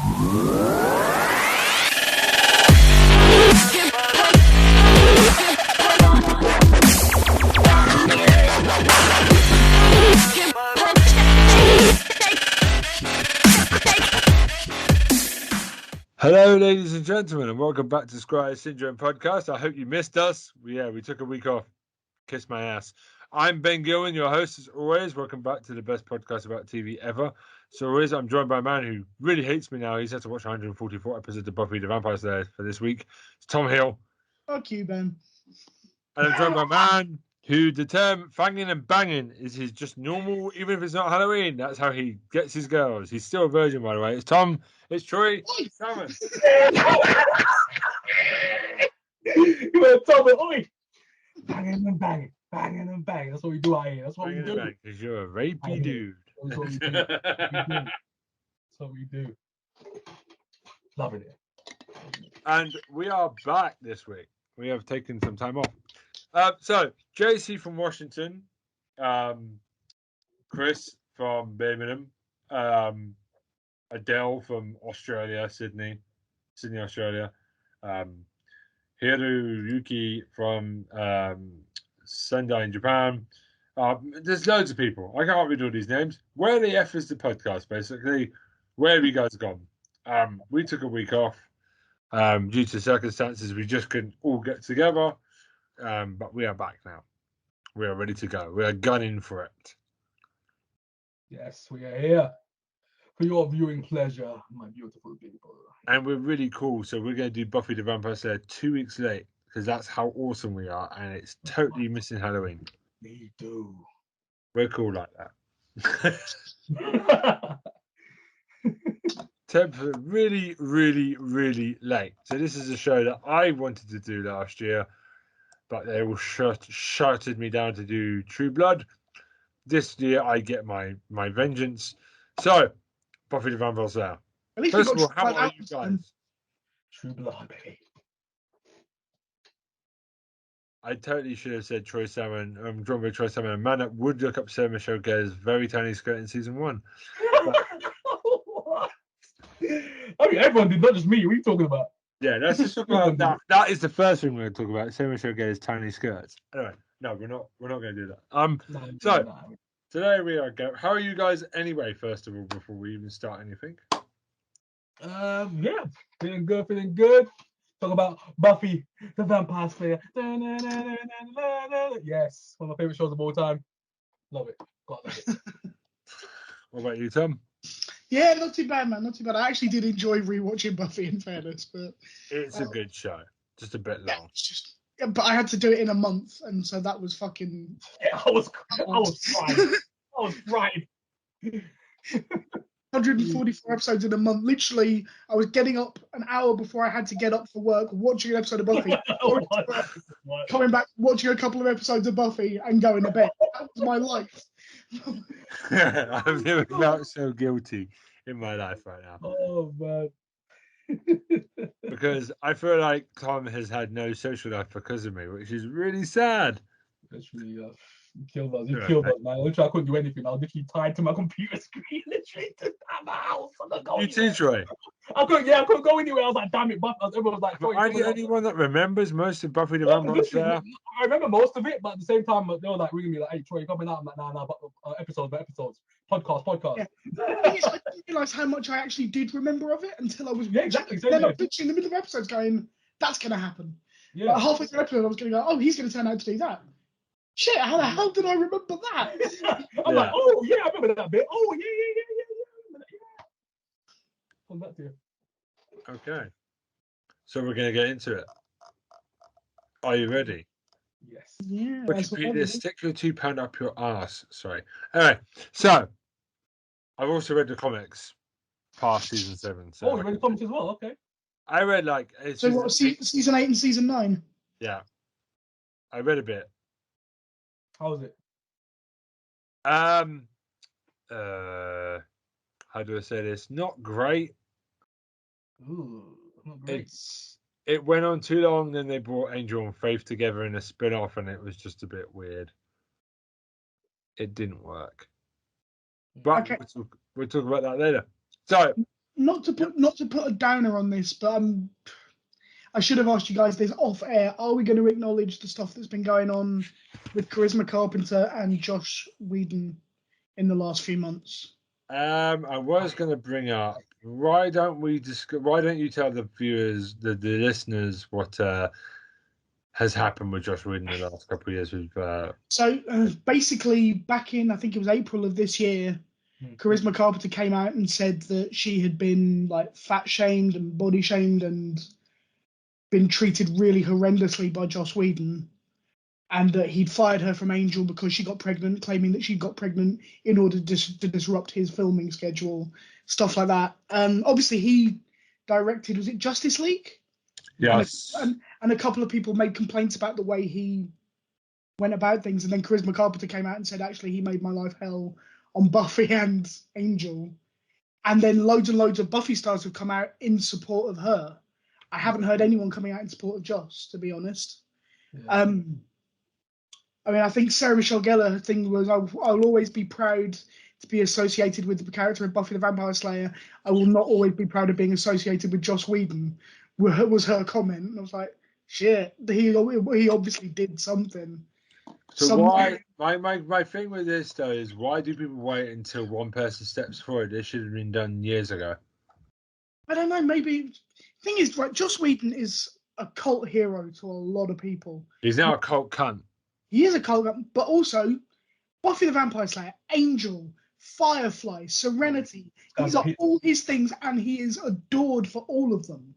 Hello, ladies and gentlemen, and welcome back to Squire Syndrome Podcast. I hope you missed us. We took a week off. Kiss my ass. I'm Ben Gillen, your host as always. Welcome back to the best podcast about TV ever. So always, I'm joined by a man who really hates me now. He's had to watch 144 episodes of Buffy the Vampire Slayer for this week. It's Tom Hill. Fuck you, Ben. And I'm joined by a man who the term fanging and banging is his just normal, even if it's not Halloween. That's how he gets his girls. He's still a virgin, by the way. It's Tom. It's Troy. Salmon. You better tell me, oi! Banging and banging, banging and banging. That's what we do out here. That's what we do. Because you're a rapey dude. That's what we do. That's what we do. Loving it. And we are back this week. We have taken some time off. So, JC from Washington, Chris from Birmingham, Adele from Australia, Sydney, Australia, Hiroyuki from Sendai in Japan. There's loads of people. I can't read all these names. Where the F is the podcast, basically? Where have you guys gone? We took a week off due to circumstances. We just couldn't all get together. But we are back now. We are ready to go. We are gunning for it. Yes, we are here for your viewing pleasure, my beautiful people. And we're really cool. So we're going to do Buffy the Vampire Slayer 2 weeks late because that's how awesome we are. And it's totally missing Halloween. Me too. We're cool like that. Really, really, really late. So this is a show that I wanted to do last year, but they all shouted me down to do True Blood. This year I get my vengeance. So, Buffy the Vampire Slayer. First of all, how are you guys? True Blood, baby. I totally should have said Troy Salmon. I'm drawn by Troy Salmon, a man that would look up Sarah Michelle Gellar's very tiny skirt in season 1. What? I mean, everyone did, not just me. What are you talking about? Yeah, let's just talk about that. That is the first thing we're going to talk about. Sarah Michelle Gellar's tiny skirts. Anyway, no, we're not going to do that. So today we are going. How are you guys anyway? First of all, before we even start anything. Yeah, feeling good. Talk about Buffy the Vampire Slayer. Yes, one of my favorite shows of all time. Love it. God, love it. What about you, Tom? Yeah, not too bad, man. Not too bad. I actually did enjoy rewatching Buffy, in fairness, but it's a good show. Just a bit long. But I had to do it in a month, and so that was fucking. Yeah, I was fried. I was fried. 144 episodes in a month. Literally, I was getting up an hour before I had to get up for work, watching an episode of Buffy, coming back, watching a couple of episodes of Buffy, and going to bed. That was my life. I've never felt so guilty in my life right now. Oh, man. Because I feel like Tom has had no social life because of me, which is really sad. Literally, you killed us. You killed us, man. Literally, I couldn't do anything. I was literally tied to my computer screen. Literally, to my house. You too, Troy. I couldn't go anywhere. I was like, damn it, Buffy. Everyone was like, am I the only one that remembers most of Buffy the Vampire Slayer? I remember most of it, but at the same time, they were like ringing me like, hey, Troy, you're coming out. I'm like, nah, episodes. Podcast. Yeah. I didn't realise how much I actually did remember of it until I was exactly. Then I'm picturing in the middle of episodes going, that's going to happen. Yeah. Like halfway through the episode, I was going to go, oh, he's going to turn out to do that. Shit, how the hell did I remember that? I'm like, oh, yeah, I remember that bit. Oh, yeah. Come back to you. Okay. So we're going to get into it. Are you ready? Yes. Yeah. Wikipedia, stick your £2 up your ass. Sorry. Anyway, so I've also read the comics past season 7. So you read the comics as well? Okay. I read season 8 and season 9? Yeah. I read a bit. How was it? How do I say this? Not great. Ooh, not great. It went on too long, then they brought Angel and Faith together in a spin-off, and it was just a bit weird. It didn't work. But we'll talk about that later. So, not to put a downer on this, but I should have asked you guys this off air. Are we going to acknowledge the stuff that's been going on with Charisma Carpenter and Josh Whedon in the last few months? I was going to bring up, why don't you tell the viewers, the listeners, what has happened with Josh Whedon in the last couple of years? With basically, back in, I think it was April of this year, Charisma Carpenter came out and said that she had been like fat shamed and body shamed and been treated really horrendously by Joss Whedon, and that he'd fired her from Angel because she got pregnant, claiming that she got pregnant in order to disrupt his filming schedule, stuff like that. Obviously, he directed, was it Justice League? Yes. And a couple of people made complaints about the way he went about things, and then Charisma Carpenter came out and said, actually, he made my life hell on Buffy and Angel. And then loads and loads of Buffy stars have come out in support of her. I haven't heard anyone coming out in support of Joss, to be honest. Yeah. I mean, I think Sarah Michelle Gellar thing was, I'll always be proud to be associated with the character of Buffy the Vampire Slayer. I will not always be proud of being associated with Joss Whedon, was her comment. And I was like, shit, he obviously did something. So why, my thing with this, though, is why do people wait until one person steps forward? This should have been done years ago. I don't know, maybe... Thing is, right, Joss Whedon is a cult hero to a lot of people. He's now a cult cunt. He is a cult cunt, but also Buffy the Vampire Slayer, Angel, Firefly, Serenity. These are all his things, and he is adored for all of them.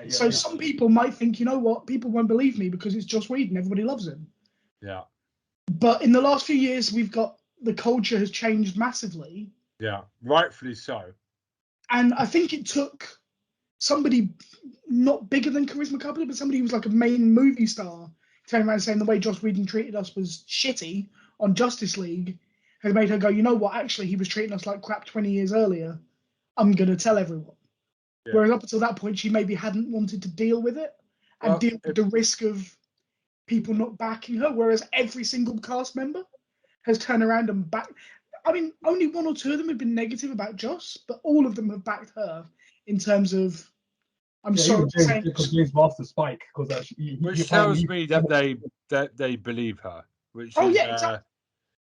Some people might think, you know what, people won't believe me because it's Joss Whedon. Everybody loves him. Yeah. But in the last few years, the culture has changed massively. Yeah, rightfully so. And I think it took somebody not bigger than Charisma Carpenter, but somebody who was like a main movie star, turning around saying the way Joss Whedon treated us was shitty on Justice League, has made her go, you know what, actually, he was treating us like crap 20 years earlier. I'm going to tell everyone. Yeah. Whereas up until that point, she maybe hadn't wanted to deal with it and deal with the risk of people not backing her, whereas every single cast member has turned around and backed. I mean, only one or two of them have been negative about Joss, but all of them have backed her in terms of, I'm sorry, James Master Spike, which tells me that they believe her. Which is, exactly.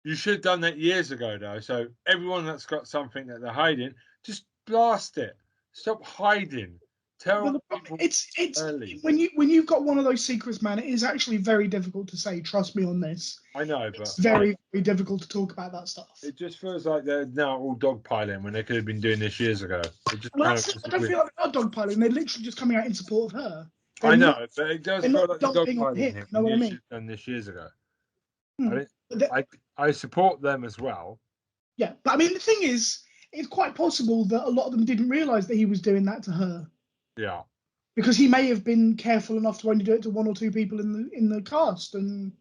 You should have done that years ago, though. So everyone that's got something that they're hiding, just blast it. Stop hiding. Tell people it's early. when you've got one of those secrets, man. It is actually very difficult to say. Trust me on this. I know, but it's very difficult to talk about that stuff. It just feels like they're now all dogpiling when they could have been doing this years ago. I don't feel like they're dogpiling. They're literally just coming out in support of her. I know, but it does feel like they're dogpiling him. You know what I mean? Done this years ago. I support them as well. Yeah, but I mean, the thing is, it's quite possible that a lot of them didn't realise that he was doing that to her. Yeah. Because he may have been careful enough to only do it to one or two people in the cast and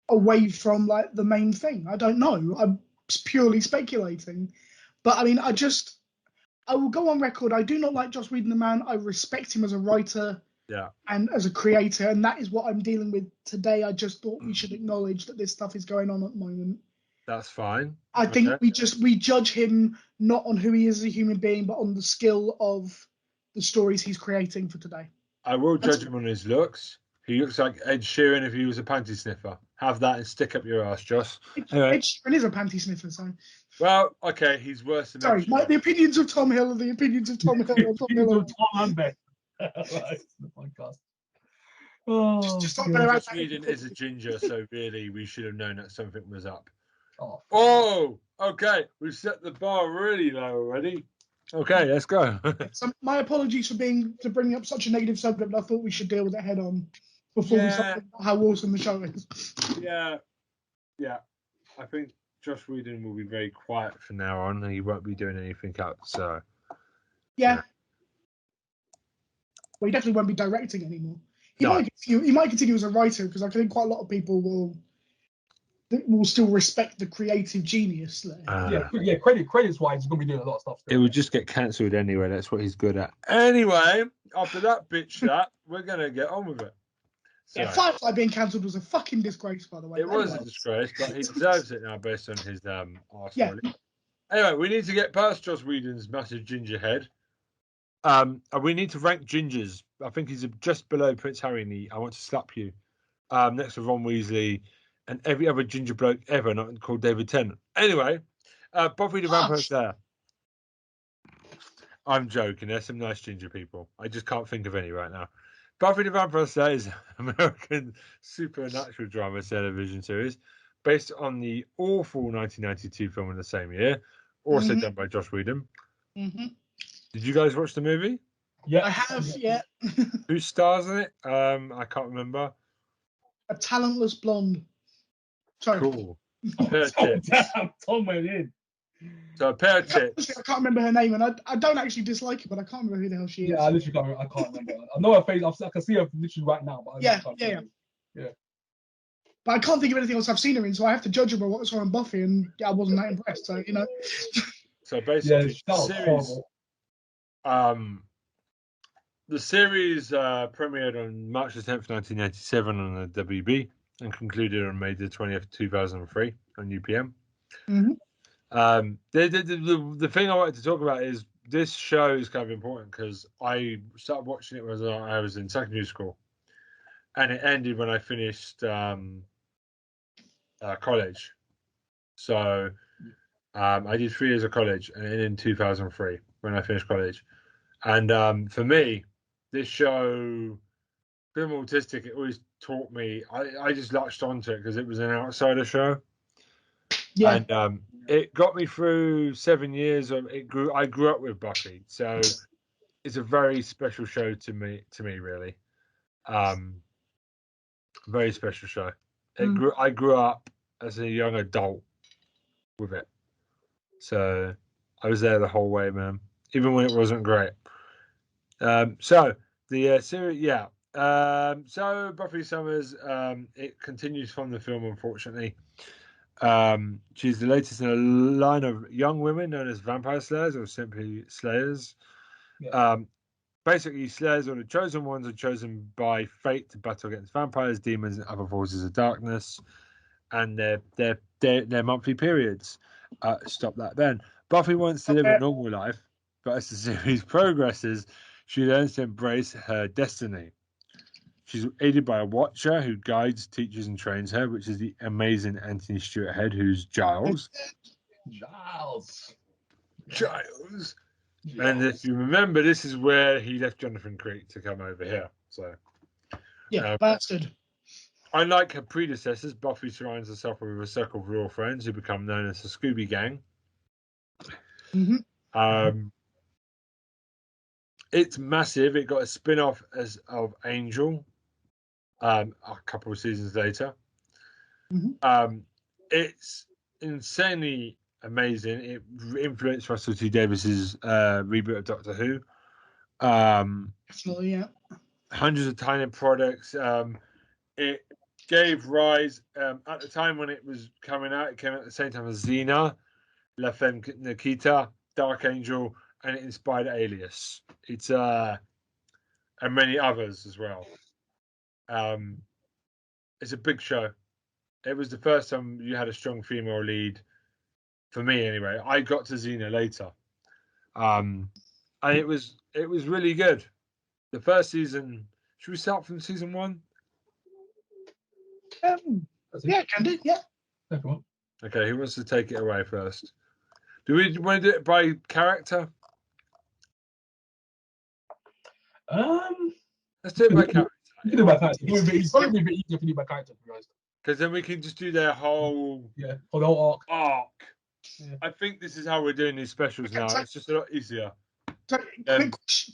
away from like the main thing. I don't know. I'm purely speculating. But I mean, I will go on record. I do not like Joss Whedon the man. I respect him as a writer. Yeah. And as a creator, and that is what I'm dealing with today. I just thought we should acknowledge that this stuff is going on at the moment. That's fine. I think we judge him not on who he is as a human being, but on the skill of the stories he's creating for today. I will judge him on his looks. He looks like Ed Sheeran if he was a panty sniffer. Have that and stick up your ass, Joss. Ed Sheeran is a panty sniffer, so. Well, okay, he's worse than. Sorry, the opinions of Tom Hill are the opinions of Tom Hill. Tom and Ben. Right, the podcast. Just Joss Whedon is a ginger, so really we should have known that something was up. Oh, okay. We've set the bar really low already. Okay, let's go. So my apologies for bringing up such a negative subject. I thought we should deal with it head on before we start talking about how awesome the show is. Yeah. I think Joss Whedon will be very quiet from now on, and he won't be doing anything else. So. Yeah. Well, he definitely won't be directing anymore. He might continue as a writer because I think quite a lot of people will still respect the creative genius there. Credits wise, he's gonna be doing a lot of stuff. It would just get cancelled anyway. That's what he's good at. Anyway, after that bitch chat, we're gonna get on with it. So, yeah, Firefly being cancelled was a fucking disgrace, by the way. It was a disgrace, but he deserves it now based on his arse. Yeah. Anyway, we need to get past Joss Whedon's massive ginger head. We need to rank gingers. I think he's just below Prince Harry in the I Want to Slap You. Next to Ron Weasley and every other ginger bloke ever not called David Tennant. Anyway, Buffy the Vampire Slayer. I'm joking. There's some nice ginger people. I just can't think of any right now. Buffy the Vampire Slayer is an American supernatural drama television series based on the awful 1992 film in the same year, also done by Joss Whedon. Mm-hmm. Did you guys watch the movie? Yeah, I have. Yeah. Who stars in it? I can't remember. A talentless blonde. Sorry. Cool. A pair of tits. Damn, Tom went in. So a pair of tits. I can't remember her name, and I don't actually dislike her, but I can't remember who the hell she is. Yeah, I literally can't remember. I can't remember. I know her face. I can see her literally right now, but Yeah. But I can't think of anything else I've seen her in, so I have to judge her by what I saw on Buffy, and I wasn't that impressed. So So basically, the series premiered on March the 10th, 1987 on the WB and concluded on May the 20th, 2003 on UPM. Mm-hmm. The thing I wanted to talk about is this show is kind of important because I started watching it when I was in secondary school, and it ended when I finished college. So I did 3 years of college, and it ended in 2003 when I finished college. And for me, this show, being autistic, it always taught me. I just latched onto it because it was an outsider show. Yeah. And it got me through 7 years of it. I grew up with Buffy, so it's a very special show to me, really. Very special show. I grew up as a young adult with it, so I was there the whole way, man. Even when it wasn't great. So the series, so Buffy Summers, it continues from the film, unfortunately. She's the latest in a line of young women known as vampire slayers or simply slayers. Yeah. Basically, slayers or the chosen ones are chosen by fate to battle against vampires, demons, and other forces of darkness, and their monthly periods. Stop that, Ben. Buffy wants to live a normal life, but as the series progresses, she learns to embrace her destiny. She's aided by a watcher who guides, teaches, and trains her, which is the amazing Anthony Stewart Head, who's Giles. Giles. And if you remember, this is where he left Jonathan Creek to come over here. So, bastard. Unlike her predecessors, Buffy surrounds herself with a circle of real friends who become known as the Scooby Gang. Mm-hmm. It's massive. It got a spin-off of Angel a couple of seasons later. Mm-hmm. It's insanely amazing. It influenced Russell T Davis's reboot of Doctor Who. Absolutely, yeah. Hundreds of tiny products. It gave rise at the time when it was coming out. It came out at the same time as Xena, La Femme Nikita, Dark Angel, and it inspired Alias. It's and many others as well. It's a big show. It was the first time you had a strong female lead, for me anyway. I got to Xena later, and it was really good. The first season. Should we start from season 1? Yeah, can do. Yeah. Okay, who wants to take it away first? Do we want to do it by character? Let's do it by character. You can do it by character. It's going to be a bit easier if you do it by character, guys. Because then we can just do their whole for the whole arc. Yeah. I think this is how we're doing these specials now. It's just a lot easier. So,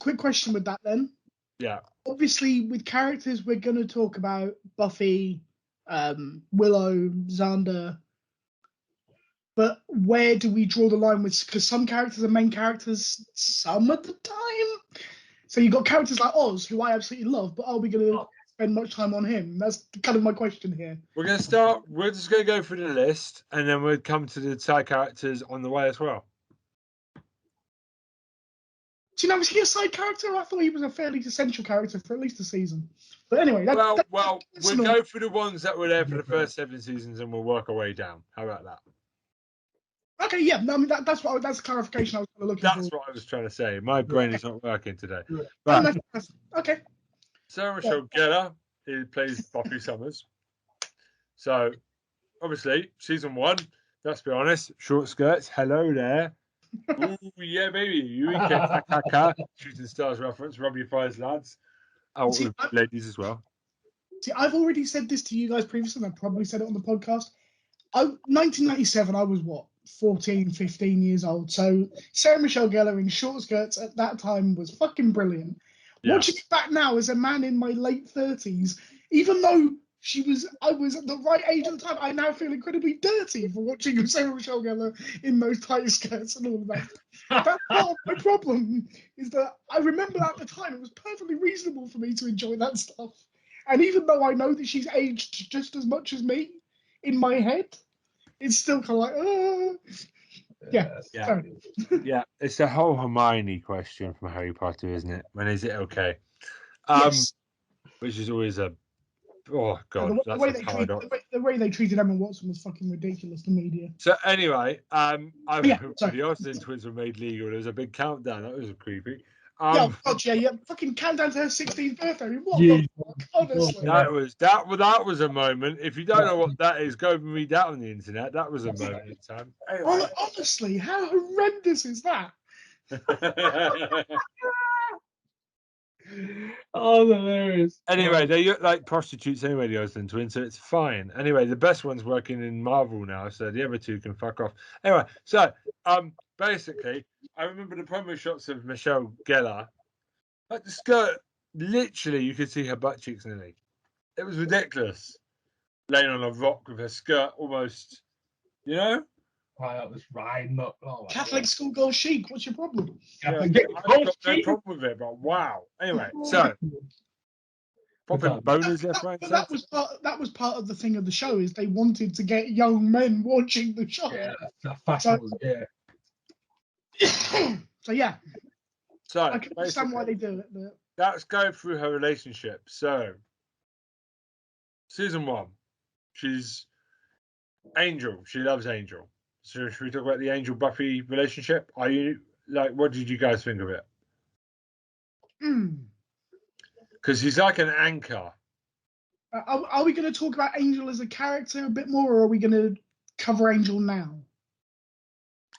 quick question with that then. Yeah. Obviously, with characters, we're going to talk about Buffy, Willow, Xander. But where do we draw the line with? Because some characters are main characters some of the time. So you've got characters like Oz, who I absolutely love, but are we going to spend much time on him? That's kind of my question here. We're going to start. We're just going to go through the list, and then we'll come to the side characters on the way as well. Do you know, was he a side character? I thought he was a fairly essential character for at least a season. But anyway, we'll go through the ones that were there for the first 7 seasons, and we'll work our way down. How about that? Okay, yeah. No, I mean that's that's the clarification I was looking for. That's what I was trying to say. My brain is not working today. But, But okay. Sarah Michelle Gellar, who plays Buffy Summers. So obviously, season 1. Let's be honest, short skirts. Hello there. Ooh, yeah, baby. You can shooting stars reference. Rub your thighs, lads. Oh, See, ladies as well. See, I've already said this to you guys previously, and I probably said it on the podcast. 1997, I was what, 14, 15 years old. So Sarah Michelle Gellar in short skirts at that time was fucking brilliant. Yeah. Watching it back now as a man in my late 30s, even though I was at the right age at the time, I now feel incredibly dirty for watching Sarah Michelle Gellar in those tight skirts and all of that. That's part of my problem, is that I remember at the time it was perfectly reasonable for me to enjoy that stuff. And even though I know that she's aged just as much as me in my head, it's still kind of like, yeah. Yeah, it's the whole Hermione question from Harry Potter, isn't it? When is it okay? Yes. Which is always a god. The way they treated Emma Watson was fucking ridiculous. The media. So anyway, the sorry. Austin twins were made legal. There was a big countdown. That was creepy. Yeah, fucking countdown to her 16th birthday. What the fuck? Honestly, that was a moment. If you don't know what that is, go and read that on the internet. That was a moment in time. Anyway. Honestly, how horrendous is that? Oh, hilarious. Anyway, they look like prostitutes anyway, the Austin twins, so it's fine. Anyway, the best one's working in Marvel now, so the other two can fuck off. Anyway, so basically, I remember the promo shots of Michelle Gellar. Like the skirt, literally, you could see her butt cheeks nearly. It was ridiculous. Laying on a rock with her skirt almost, you know? That was riding up. Oh, Catholic schoolgirl chic. What's your problem? I've got no problem with it, but wow. Anyway, so popping boners left, right, that was part of the thing of the show, is they wanted to get young men watching the show. Yeah, that fashion was So yeah. So I can understand why they do it. But... Let's go through her relationship. So season 1, she's Angel. She loves Angel. So should we talk about the Angel Buffy relationship? Are you what did you guys think of it? Because he's like an anchor. Are we going to talk about Angel as a character a bit more, or are we going to cover Angel now?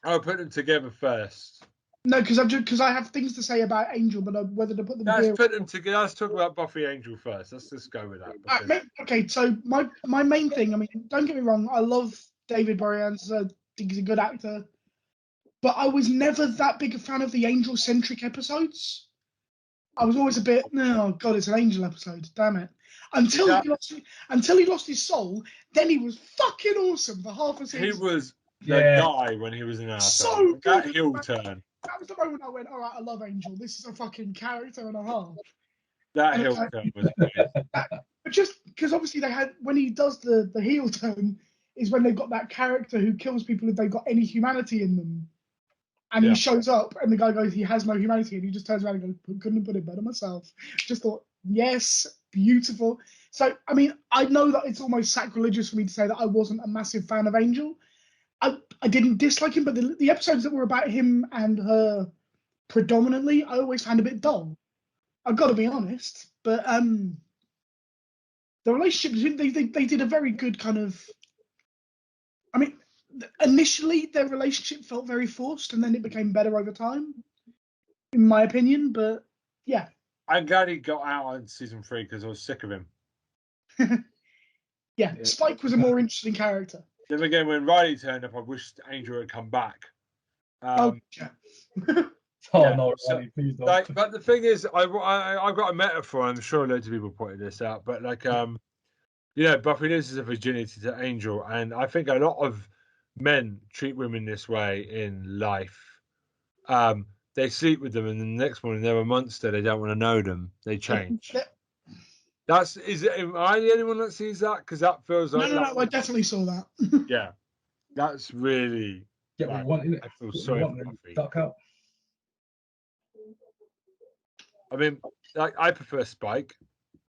I'll put them together first. No, because I have things to say about Angel, but whether to put them. Let's put them together. Let's talk about Buffy Angel first. Let's just go with that. Okay, so my main thing. I mean, don't get me wrong. I love David Boreanaz. I think he's a good actor, but I was never that big a fan of the Angel-centric episodes. I was always a bit, oh god, it's an Angel episode, damn it. Until he lost his soul, then he was fucking awesome for half a season. He was the guy when he was in our so that heel turn. That was the moment I went, all right, I love Angel. This is a fucking character and a half. That heel turn was great. But just because obviously they had, when he does the heel turn, is when they've got that character who kills people if they've got any humanity in them. And he shows up, and the guy goes, he has no humanity, and he just turns around and goes, couldn't have put it better myself. Just thought, yes, beautiful. So, I mean, I know that it's almost sacrilegious for me to say that I wasn't a massive fan of Angel. I didn't dislike him, but the episodes that were about him and her predominantly, I always found a bit dull. I've got to be honest. But the relationship, they did a very good kind of... I mean, initially their relationship felt very forced, and then it became better over time, in my opinion. But yeah, I'm glad he got out in season 3 because I was sick of him. yeah, Spike was a more interesting character. Then again, when Riley turned up, I wished Angel had come back. No, Riley, please don't. But the thing is, I've got a metaphor. I'm sure loads of people pointed this out, but Buffy loses her virginity to Angel, and I think a lot of men treat women this way in life. They sleep with them, and the next morning they're a monster. They don't want to know them. They change. Am I the only one that sees that? Because that feels like no. I definitely saw that. Yeah, that's really. Yeah, I feel sorry for Buffy. Duck out. I mean, I prefer Spike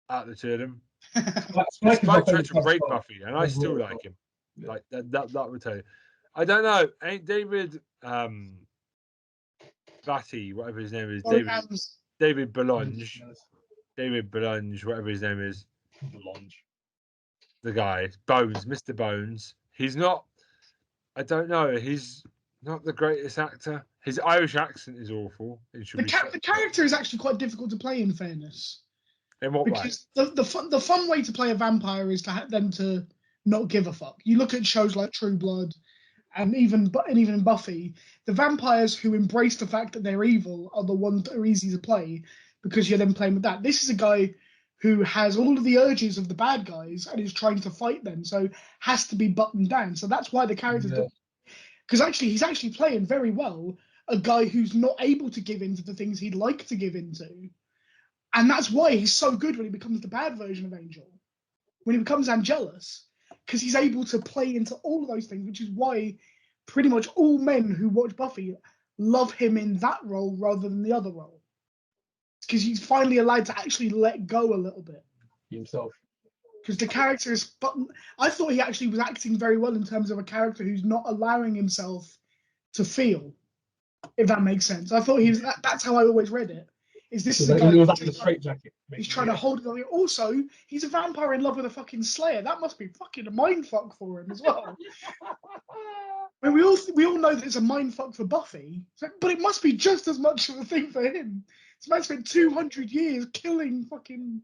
out of the two of them. Spike tried to break Buffy, and I still like him. Like that would tell you. I don't know. Ain't David Batty, whatever his name is, David Belonge. David Belonge, whatever his name is. Belonge. The guy, Bones, Mr. Bones. He's not, I don't know, he's not the greatest actor. His Irish accent is awful. The character is actually quite difficult to play, in fairness. In what way? Because the fun way to play a vampire is to have them to not give a fuck. You look at shows like True Blood, and even in Buffy, the vampires who embrace the fact that they're evil are the ones that are easy to play because you're then playing with that. This is a guy who has all of the urges of the bad guys and is trying to fight them, so has to be buttoned down. So that's why the character's because actually he's actually playing very well a guy who's not able to give in to the things he'd like to give into. And that's why he's so good when he becomes the bad version of Angel, when he becomes Angelus, because he's able to play into all of those things, which is why pretty much all men who watch Buffy love him in that role rather than the other role. Because he's finally allowed to actually let go a little bit. Himself. Because the character is... I thought he actually was acting very well in terms of a character who's not allowing himself to feel, if that makes sense. I thought he was... That's how I always read it. Is this the guy... He was like a straitjacket. He's trying to hold it on. Also, he's a vampire in love with a fucking Slayer. That must be fucking a mindfuck for him as well. I mean, we all know that it's a mindfuck for Buffy, but it must be just as much of a thing for him. This man spent 200 years killing fucking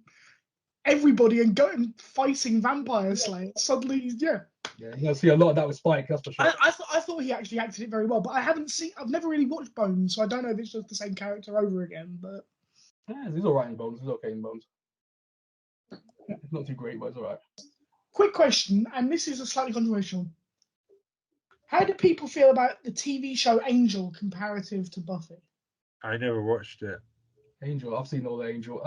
everybody and going fighting vampire slayers. Suddenly, he's Yeah, you're gonna see a lot of that with Spike. That's for sure. I thought he actually acted it very well, but I've never really watched Bones, so I don't know if it's just the same character over again. But yeah, he's all right in Bones. He's okay in Bones. It's not too great, but it's all right. Quick question, and this is a slightly controversial. How do people feel about the TV show Angel comparative to Buffy? I never watched it. Angel, I've seen all the Angel.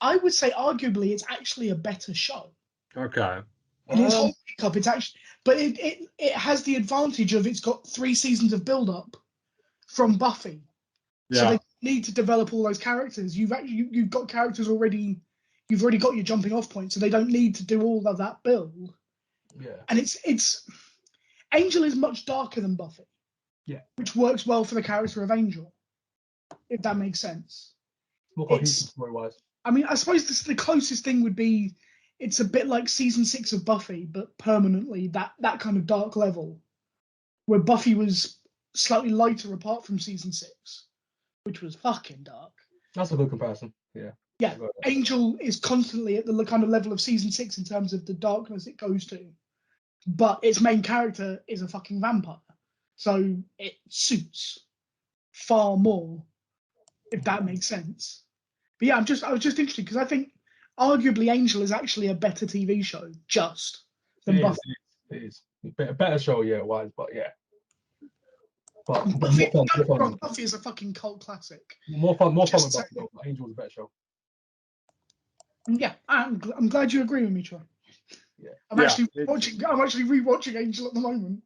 I would say arguably it's actually a better show. Okay. In its whole makeup, it's actually, but it has the advantage of it's got 3 seasons of build-up from Buffy. Yeah. So they need to develop all those characters. You've got characters already. You've already got your jumping off point, so they don't need to do all of that build. Yeah. And it's Angel is much darker than Buffy. Yeah. Which works well for the character of Angel, if that makes sense. More cohesive story-wise. I mean, I suppose the closest thing would be it's a bit like season 6 of Buffy, but permanently that kind of dark level, where Buffy was slightly lighter apart from season 6, which was fucking dark. That's a good comparison. Yeah. Yeah, Angel is constantly at the kind of level of season 6 in terms of the darkness it goes to, but its main character is a fucking vampire, so it suits far more, if that makes sense. But yeah, I was just interested because I think arguably Angel is actually a better TV show than Buffy. It is. A better show, yeah, wise, but yeah. But Buffy is a fucking cult classic. More fun with Buffy though. Angel's a better show. Yeah, I'm glad you agree with me, Troy. Yeah. I'm actually rewatching Angel at the moment.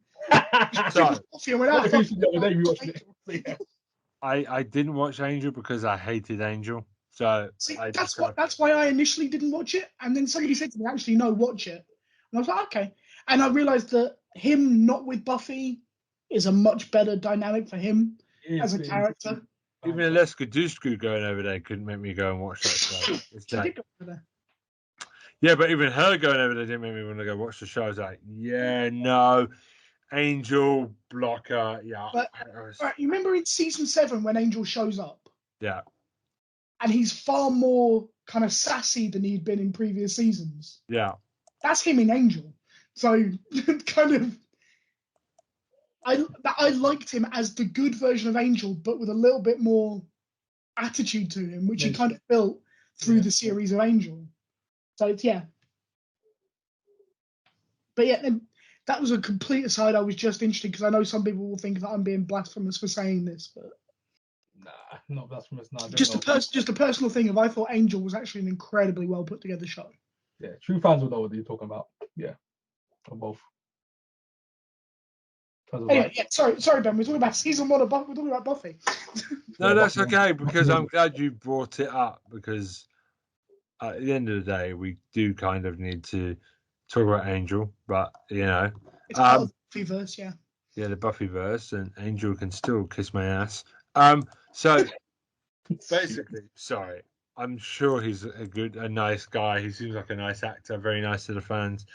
I didn't watch Angel because I hated Angel. So see, that's why I initially didn't watch it, and then somebody said to me, "Actually, no, watch it." And I was like, "Okay." And I realized that him not with Buffy is a much better dynamic for him as a character. Even Alaska Dusku going over there couldn't make me go and watch that show. Yeah, but even her going over there didn't make me want to go watch the show. I was like, yeah, no, Angel, blocker, yeah. But, right, you remember in season 7 when Angel shows up? Yeah. And he's far more kind of sassy than he'd been in previous seasons. Yeah. That's him in Angel. So kind of, I liked him as the good version of Angel, but with a little bit more attitude to him, which he kind of built through the series of Angel. So it's, yeah. But yeah, that was a complete aside. I was just interested because I know some people will think that I'm being blasphemous for saying this, but nah, not blasphemous. Nah, just a personal thing of I thought Angel was actually an incredibly well put together show. Yeah, true fans will know what you're talking about. Yeah, or both. Anyway, yeah, sorry, Ben. We're talking about season 1 of Buffy. We're talking about Buffy. No, that's okay because I'm glad you brought it up because at the end of the day, we do kind of need to talk about Angel, but you know, Buffyverse, yeah. Yeah, the Buffyverse, and Angel can still kiss my ass. So basically, sorry, I'm sure he's a nice guy. He seems like a nice actor, very nice to the fans.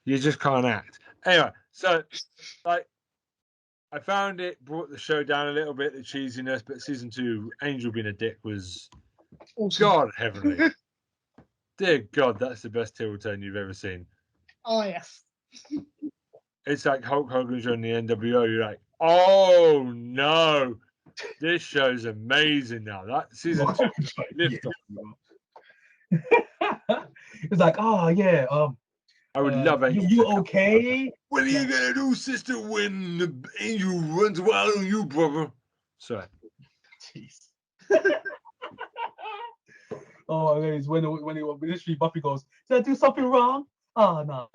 You just can't act. Anyway, so like, I found it brought the show down a little bit, the cheesiness, but season 2, Angel being a dick was Awesome. God heavenly. Dear God, that's the best heel turn you've ever seen. Oh, yes. It's like Hulk Hogan's on the NWO. You're like, oh no, this show's amazing now. That season 2 lift off. It's like, oh yeah, I would love it. You okay? What are you gonna do, sister, when the angel runs wild on you, brother? Sorry. Jeez. Oh, it's when literally Buffy goes, did I do something wrong? Oh no.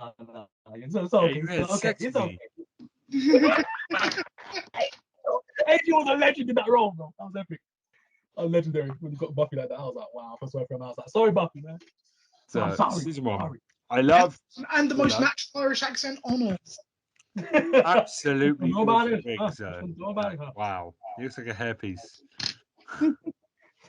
It's okay. It's okay. Angel was a legend in that role, bro. That was epic. That was legendary when you got Buffy like that. I was like, wow, I feel sorry for him. I was like, sorry, Buffy, man. So, I'm sorry. Season 1. Sorry. I love and the most natural Irish accent on earth. Absolutely. Nobody. Wow. He looks like a hairpiece.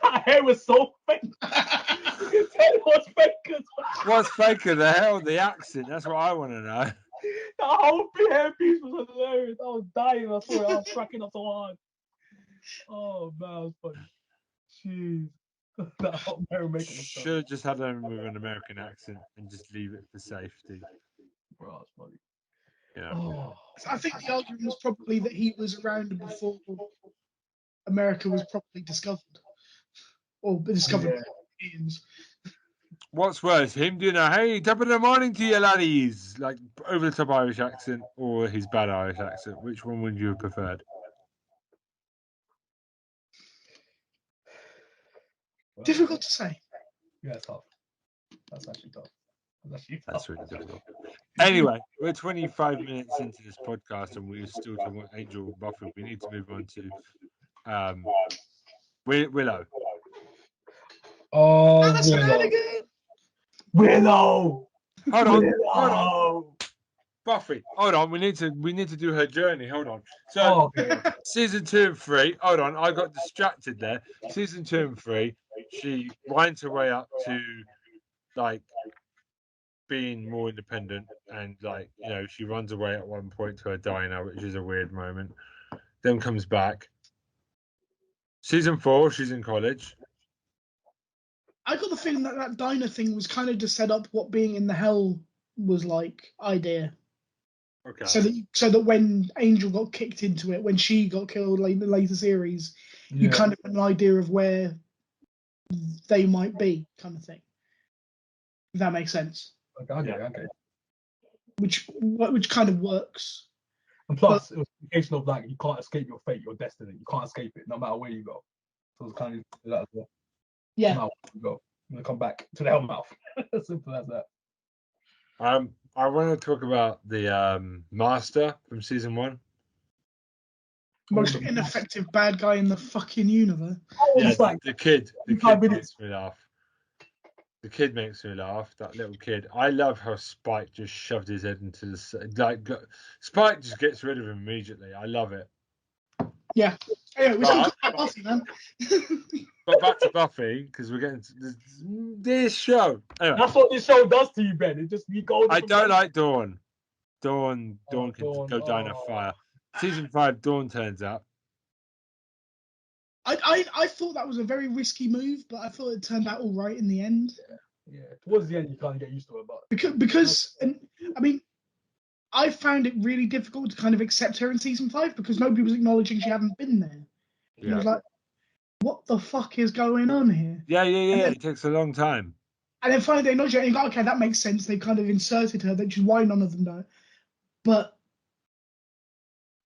That hair was so fake. You can tell it was fake as well. What's faker? The hell? The accent. That's what I want to know. That whole hairpiece was hilarious. I was dying. I swear. I was cracking up so hard. Oh, man. That was funny. Jeez. That whole makeup was should have just had him with an American accent and just leave it for safety. Bro, that's funny. Yeah. Oh. I think the argument was probably that he was around before America was properly discovered. Or discovered by Europeans. What's worse, him doing a hey, top of the morning to you laddies, like over the top Irish accent, or his bad Irish accent? Which one would you have preferred? Difficult to say. Yeah, it's tough. That's actually tough. That's really difficult. Anyway, we're 25 minutes into this podcast and we're still talking about Angel Buffy. We need to move on to Willow. Oh, Willow. Hold on. Buffy. Hold on. We need to do her journey. Hold on. So season 2 and 3. Hold on. I got distracted there. Season 2 and 3. She winds her way up to like being more independent, and like, you know, she runs away at one point to her diner, which is a weird moment. Then comes back. Season 4, she's in college. I got the feeling that diner thing was kind of to set up what being in the hell was like idea. Okay. So that when Angel got kicked into it, when she got killed in the later series, you kind of had an idea of where they might be, kind of thing. If that makes sense. Okay. Which kind of works. And plus, it was a case of like, you can't escape your fate, your destiny. You can't escape it, no matter where you go. So it's kind of that as well. Yeah. No matter where you go, you're gonna come back to the Hellmouth. Simple as that. I want to talk about the Master from season 1. Most ineffective bad guy in the fucking universe. Yeah, the kid makes me laugh. The kid makes me laugh. That little kid. I love how Spike just shoved his head into the Spike just gets rid of him immediately. I love it. Yeah. Anyway, we're talking about Buffy, man. But back to Buffy, because we're getting to this show. Anyway, that's what this show does to you, Ben. It just you go. I don't like Dawn. Dawn can go down a fire. Season 5, Dawn turns up. I thought that was a very risky move, but I thought it turned out all right in the end. Yeah. Towards the end, you kind of get used to it, but because I mean, I found it really difficult to kind of accept her in season 5 because nobody was acknowledging she hadn't been there. Yeah. It was like, what the fuck is going on here? Yeah. Then, it takes a long time. And then finally they acknowledge it and you go, okay, that makes sense. They kind of inserted her, which is why none of them know. But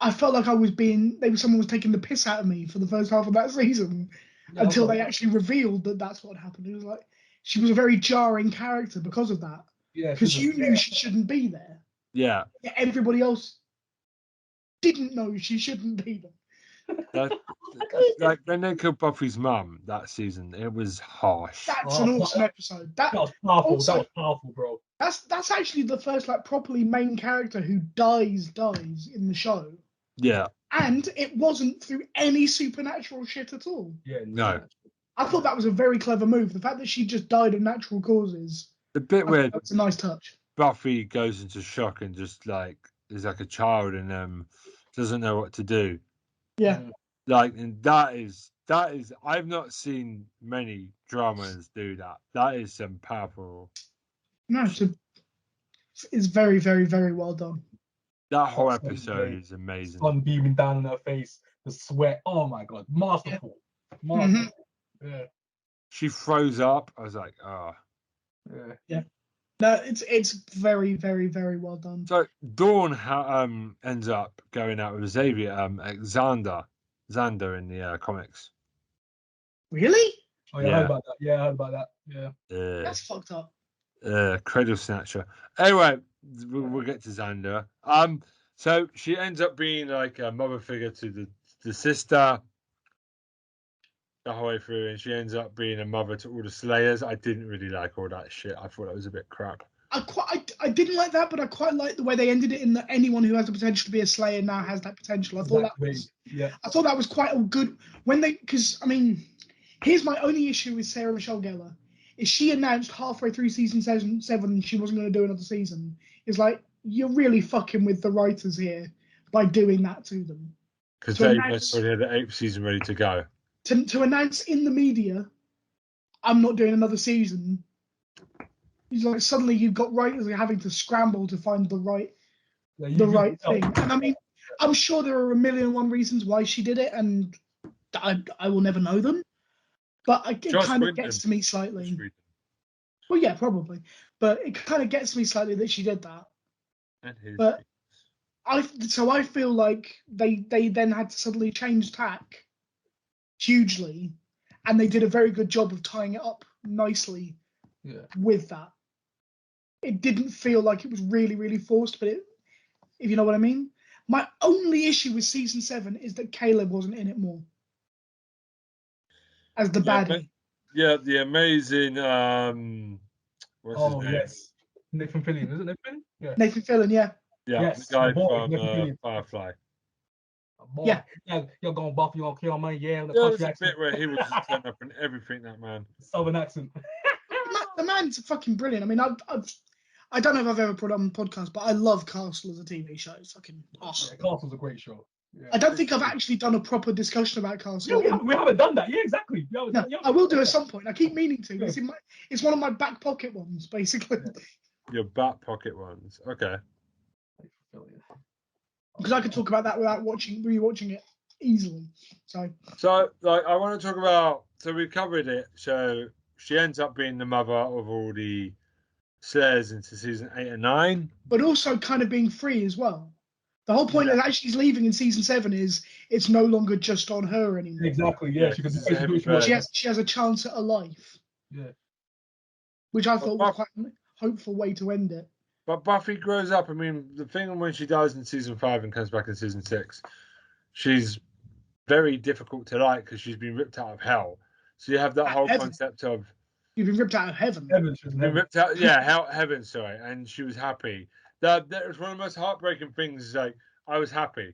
I felt like someone was taking the piss out of me for the first half of that season until they actually revealed that that's what happened. It was like, she was a very jarring character because of that. Yeah. Because you knew she shouldn't be there. Yeah. Everybody else didn't know she shouldn't be there. Like when they killed Buffy's mum that season, it was harsh. That's an awesome episode. That was powerful. That was powerful, bro. That's actually the first like properly main character who dies in the show, Yeah. and it wasn't through any supernatural shit at all. Yeah, No. I thought that was a very clever move. The fact that she just died of natural causes. The bit where That's a nice touch. Buffy goes into shock and just like is like a child and doesn't know what to do. Yeah. Like, and that is I've not seen many dramas do that. That is some powerful. No, it's very, very, very well done. That whole That's episode is amazing. Sun beaming down on her face, the sweat. Oh my god, masterful. Masterful. Yeah. She froze up. I was like, ah. Yeah. No, it's very, very, very well done. So Dawn ends up going out with Xavier, Xander in the comics. Really? Oh yeah, I heard about that. Yeah, I heard about that. Yeah. That's fucked up. Cradle Snatcher. Anyway, we'll get to Xander. So she ends up being like a mother figure to the sister the whole way through, and she ends up being a mother to all the Slayers. I didn't really like all that shit. I thought that was a bit crap. I didn't like that, but I quite like the way they ended it in that anyone who has the potential to be a Slayer now has that potential. I thought that was quite a good because I mean, here's my only issue with Sarah Michelle Gellar is she announced halfway through season 7 she wasn't going to do another season. It's like you're really fucking with the writers here by doing that to them. Because they already had the 8th season ready to go. To announce in the media, I'm not doing another season. He's like suddenly you've got writers having to scramble to find the right thing. And I mean, I'm sure there are a million and one reasons why she did it, and I will never know them. But it kind of gets to me slightly. Well, yeah, probably. But it kind of gets me slightly that she did that. But I feel like they then had to suddenly change tack hugely, and they did a very good job of tying it up nicely with that. It didn't feel like it was really, really forced, but if you know what I mean. My only issue with season 7 is that Caleb wasn't in it more as the baddie. Yeah, the amazing. What's his name? Yes, Nathan Fillion, isn't it? Yeah. Nathan Fillion, yeah. Yeah, yes, the guy from Firefly. Boy, yeah, you're going Buffy, you're gonna kill me. Yeah, there was a bit where he was just turning up in everything. That man, Southern accent. The man's fucking brilliant. I mean, I don't know if I've ever put on a podcast, but I love Castle as a TV show. It's fucking awesome. Yeah, Castle's a great show. Yeah. I don't think I've actually done a proper discussion about Castle. Yeah, we haven't done that. Yeah, exactly. I will do at some point. I keep meaning to. Yeah. It's one of my back pocket ones, basically. Your back pocket ones. Okay. Because I could talk about that without rewatching it easily. So like, I want to talk about. So we covered it. So she ends up being the mother of all the Slayers into season 8 and 9, but also kind of being free as well. The whole point that she's leaving in season 7 is it's no longer just on her anymore. Exactly. Yeah, she has a chance at a life. Yeah, which I thought was quite a hopeful way to end it. But Buffy grows up. I mean, the thing when she dies in season 5 and comes back in season 6, she's very difficult to like because she's been ripped out of hell. So you have that whole concept of you've been ripped out of heaven. Ripped out, heaven. Sorry, and she was happy. That was one of the most heartbreaking things. Is like I was happy,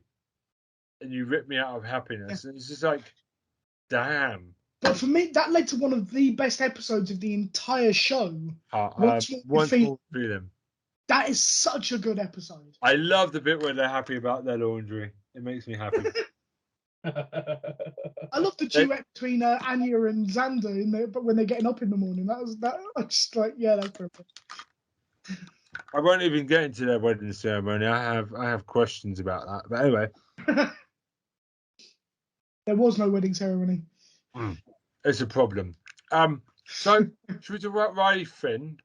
and you ripped me out of happiness. And it's just like, damn. But for me, that led to one of the best episodes of the entire show. Wonderful feeling. That is such a good episode. I love the bit where they're happy about their laundry. It makes me happy. I love the duet between Anya and Xander but when they're getting up in the morning. I was just like, yeah, that's perfect. I won't even get into their wedding ceremony. I have questions about that. But anyway. There was no wedding ceremony. It's a problem. So should we talk about Riley Finn?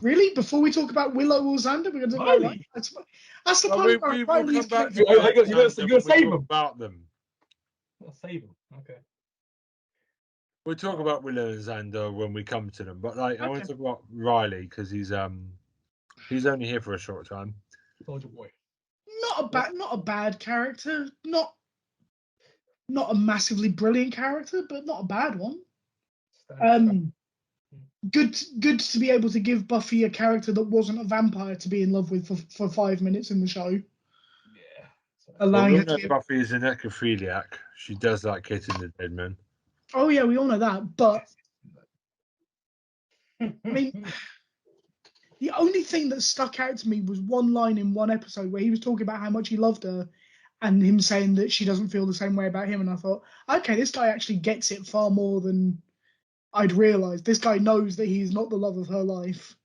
Really? Before we talk about Willow or Xander, we're going to talk about Riley. That's the part about Riley's character. You're going to save them. About them. I'll save them. Okay. We'll talk about Willow and Xander when we come to them. But I want to talk about Riley because he's only here for a short time. Soldier boy. Not a bad character. Not a massively brilliant character, but not a bad one. good to be able to give Buffy a character that wasn't a vampire to be in love with for 5 minutes in the show. Yeah. Allowing we her all know to be... Buffy is a necrophiliac. She does like kissing the dead men. Oh yeah, we all know that. But I mean, the only thing that stuck out to me was one line in one episode where he was talking about how much he loved her, and him saying that she doesn't feel the same way about him. And I thought, okay, this guy actually gets it far more than I'd realised. This guy knows that he's not the love of her life.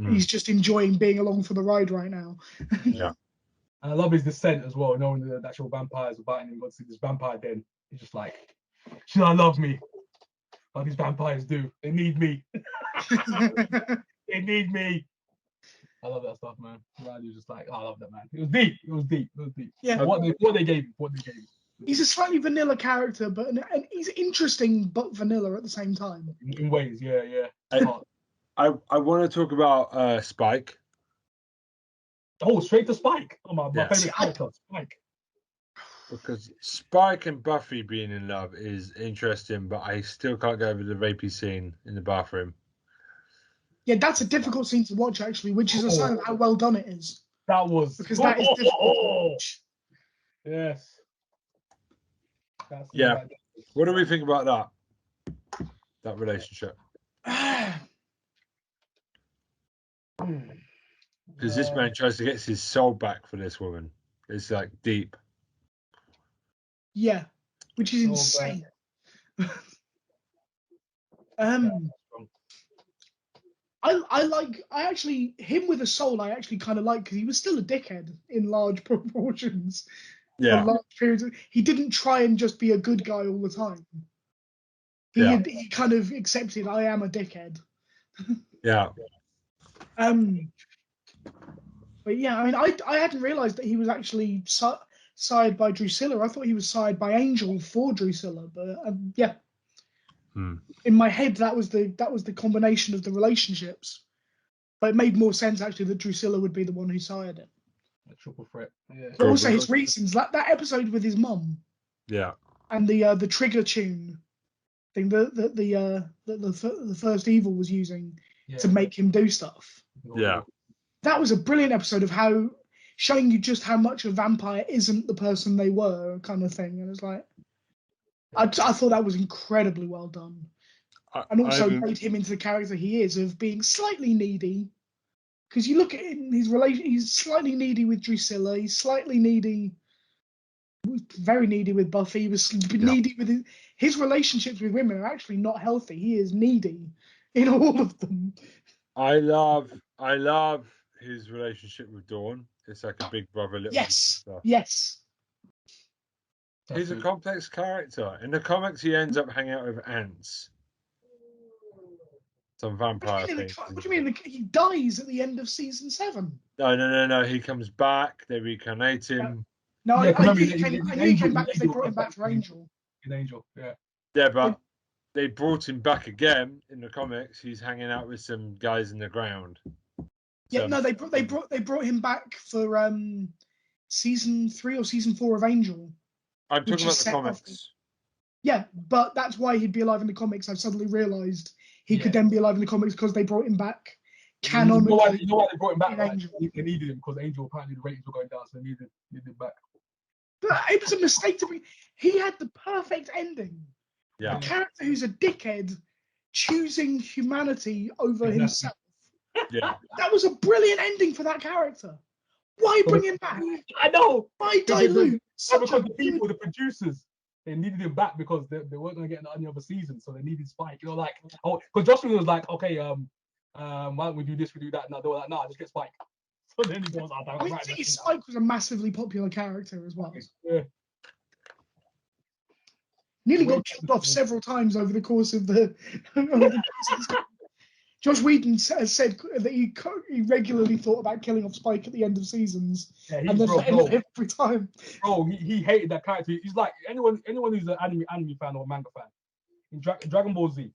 He's just enjoying being along for the ride right now. Yeah. And I love his descent as well, knowing the actual vampires are biting him. Got to see this vampire den. He's just like, she don't love me. Like these vampires do. They need me. They need me. I love that stuff, man. Riley was just like, I love that, man. It was deep. It was deep. Yeah. What they gave him. He's a slightly vanilla character, but and he's interesting but vanilla at the same time. In ways, yeah. I want to talk about Spike. Oh, straight to Spike. Oh, my favorite character, Spike. Because Spike and Buffy being in love is interesting, but I still can't get over the rapey scene in the bathroom. Yeah, that's a difficult scene to watch, actually, which is a sign of how well done it is. That was... Because that is difficult to watch. Yes. Yeah. What do we think about that relationship? Because this man tries to get his soul back for this woman. It's like deep. Yeah, which is insane. Him with a soul I actually kind of like, because he was still a dickhead in large proportions. Yeah. For large periods. He didn't try and just be a good guy all the time. He kind of accepted, I am a dickhead. Yeah. But yeah, I mean, I hadn't realised that he was actually sired by Drusilla. I thought he was sired by Angel for Drusilla, but yeah. In my head, that was the combination of the relationships. But it made more sense actually that Drusilla would be the one who sired him. A triple threat. Yeah. But also his reasons, that episode with his mum. Yeah. And the trigger tune thing that the first evil was using to make him do stuff. Yeah. That was a brilliant episode of how showing you just how much a vampire isn't the person they were, kind of thing. And it's like, I thought that was incredibly well done, and also made him into the character he is of being slightly needy. Because you look at him, he's slightly needy with Drusilla. He's slightly needy, very needy with Buffy. He was needy with his relationships with women are actually not healthy. He is needy in all of them. I love his relationship with Dawn. It's like a big brother, little sister. Yes. He's a complex character. In the comics, he ends up hanging out with ants. Some vampire thing. What do you mean? He dies at the end of season 7. No. He comes back. They reincarnate him. No, I knew he came back because they brought him back for Angel. In Angel, yeah. Yeah, but they brought him back again in the comics. He's hanging out with some guys in the ground. Yeah, no, they brought him back for season 3 or season 4 of Angel. I'm talking about the comics. Yeah, but that's why he'd be alive in the comics. I've suddenly realised he could then be alive in the comics because they brought him back. Canon. You know why they brought him back? Like, they needed him because Angel apparently the ratings were going down, so they needed him back. But it was a mistake to bring. He had the perfect ending. Yeah. A character who's a dickhead choosing humanity over himself. Yeah. That was a brilliant ending for that character. Why bring him back? I know. Why dilute? Because the people, the producers, they needed him back because they weren't going to get any other season, so they needed Spike. You know, like, because Joshua was like, okay, why don't we do this, we do that? No, they were like, no, just get Spike. So then he goes, I mean, Spike was a massively popular character as well. Yeah. Nearly got killed off several times over the course of the. Josh Whedon has said that he regularly thought about killing off Spike at the end of seasons, and then every time. Bro, he hated that character. He's like anyone who's an anime fan or a manga fan. In Dragon Ball Z,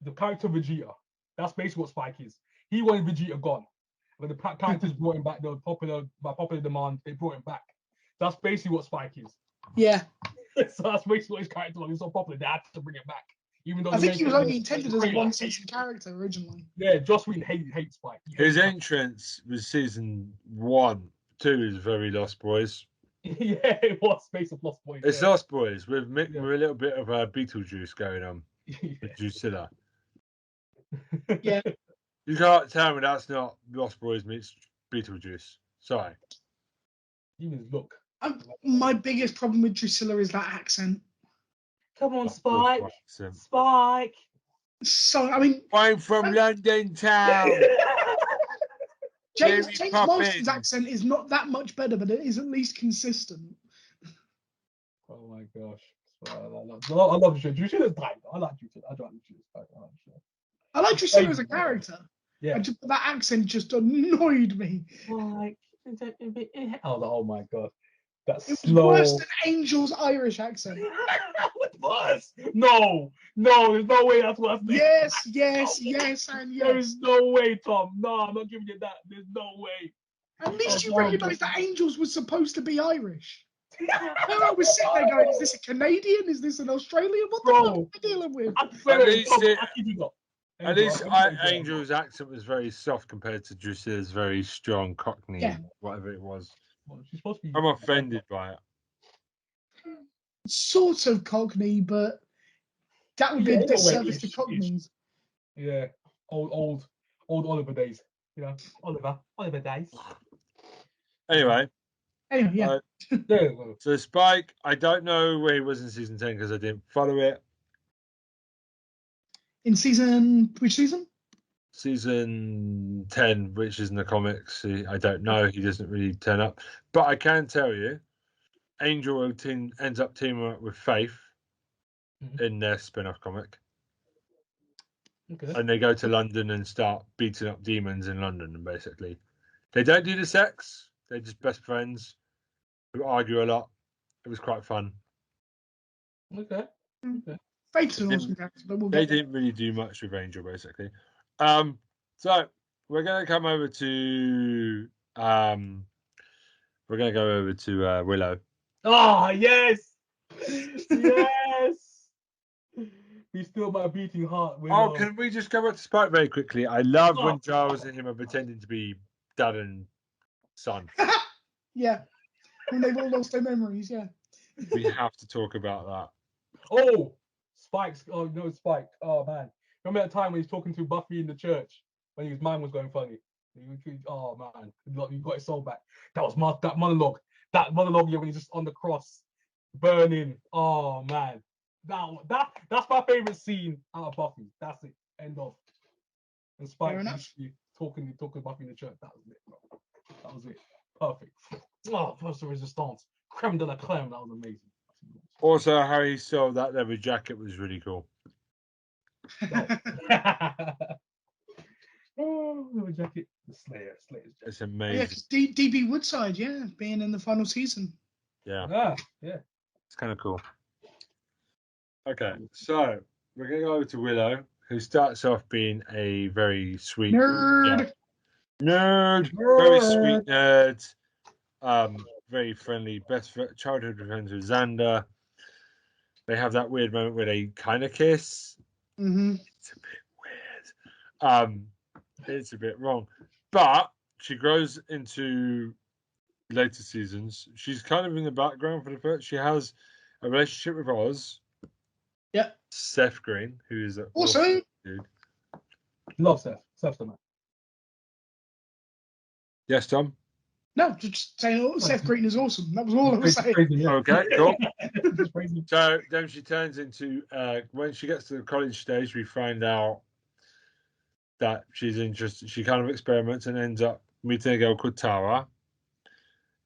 the character Vegeta, that's basically what Spike is. He wanted Vegeta gone, but the characters brought him back. They were by popular demand. They brought him back. That's basically what Spike is. Yeah. So that's basically what his character was. He's so popular, they had to bring him back. Even though I the think main he was character only intended as a great. one-season character originally. Yeah, Joss Whedon hates Spike. He hates His Spike. entrance was season 1. 2 is very Lost Boys. Yeah, it was Space of Lost Boys. It's Yeah. Lost Boys with with Yeah. a little bit of Beetlejuice going on. Yeah. With Drusilla. Yeah. You can't tell me that's not Lost Boys meets Beetlejuice. Sorry. Even his look. My biggest problem with Drusilla is that accent. Come on, That's Spike. awesome. Spike. So, I mean, I'm from London town. James Mary Marsden's Poppins. accent is not that much better, but it is at least consistent. Oh my gosh. I love Drusilla. Drusilla's tight. I like Drusilla. I like Drusilla's tight. I like Drusilla as a character. Yeah. But that accent just annoyed me. Like, oh my god. That's It was slow. worse than Angel's Irish accent. What's worse? No, there's no way that's worse. Yes, and There is yes. no way, Tom. No, I'm not giving you that. There's no way. At least you horrible. recognise that Angels was supposed to be Irish. I was sitting there going, is this a Canadian? Is this an Australian? What the fuck am I dealing with? At least Angel's accent was very soft compared to Drusilla's very strong Cockney, whatever it was. Well, she's supposed to be. I'm offended by it. Sort of Cockney, but that would be a disservice to Cockneys. Yeah, old Oliver days. You know, Oliver days. Anyway, yeah. So Spike, I don't know where he was in season 10 because I didn't follow it. In which season? Season 10, which is in the comics. I don't know. He doesn't really turn up. But I can tell you, Angel ends up teaming up with Faith in their spin-off comic. Okay. And they go to London and start beating up demons in London, and basically. They don't do the sex. They're just best friends who argue a lot. It was quite fun. Okay. Faith's an awesome character, but they didn't really do much with Angel, basically. So we're going to come over to Willow. Oh yes, yes. We still my beating heart. Willow. Oh, can we just go back to Spike very quickly? I love when Giles and him are pretending to be dad and son. Yeah, when they've all lost their memories. Yeah, we have to talk about that. Oh, Spike's. Oh no, Spike. Oh man, remember that time when he's talking to Buffy in the church when his mind was going funny? Oh man, you got his soul back. That was that monologue. That monologue when he's just on the cross, burning. Oh man, that's my favorite scene out of Buffy. That's it. End of. And Spike talking to Buffy in the church. That was it, bro. That was it. Perfect. Oh, first resistance. Creme de la creme. That was amazing. Also, how he sold that leather jacket was really cool. Oh, leather jacket. The Slayer's jacket. It's amazing. Yeah, because DB Woodside, being in the final season. Yeah. Yeah. It's kind of cool. Okay, so we're going to go over to Willow, who starts off being a very sweet nerd. Very sweet nerd. Very friendly, best childhood friends with Xander. They have that weird moment where they kind of kiss. Mm-hmm. It's a bit weird. It's a bit wrong, but she grows into later seasons. She's kind of in the background for the first. She has a relationship with Oz. Yeah. Seth Green, who is also awesome dude. Love Seth. Seth's the man. Yes, Tom. No, just saying Seth Green is awesome. That was all I was saying. Crazy, yeah. Okay, cool. So then she turns into when she gets to the college stage, we find out that she's interested. She kind of experiments and ends up meeting a girl called Tara,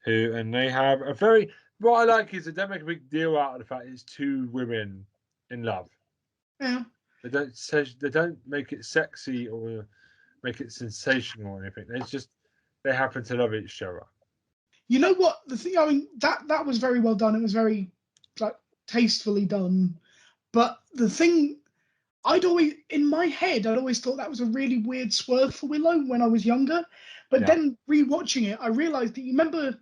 and they have a very. What I like is that they make a big deal out of the fact it's two women in love. Yeah. They don't make it sexy or make it sensational or anything. It's just they happen to love each other. You know what? The thing, I mean, that was very well done. It was very tastefully done. But the thing, in my head, I'd always thought that was a really weird swerve for Willow when I was younger. But then rewatching it, I realized that you remember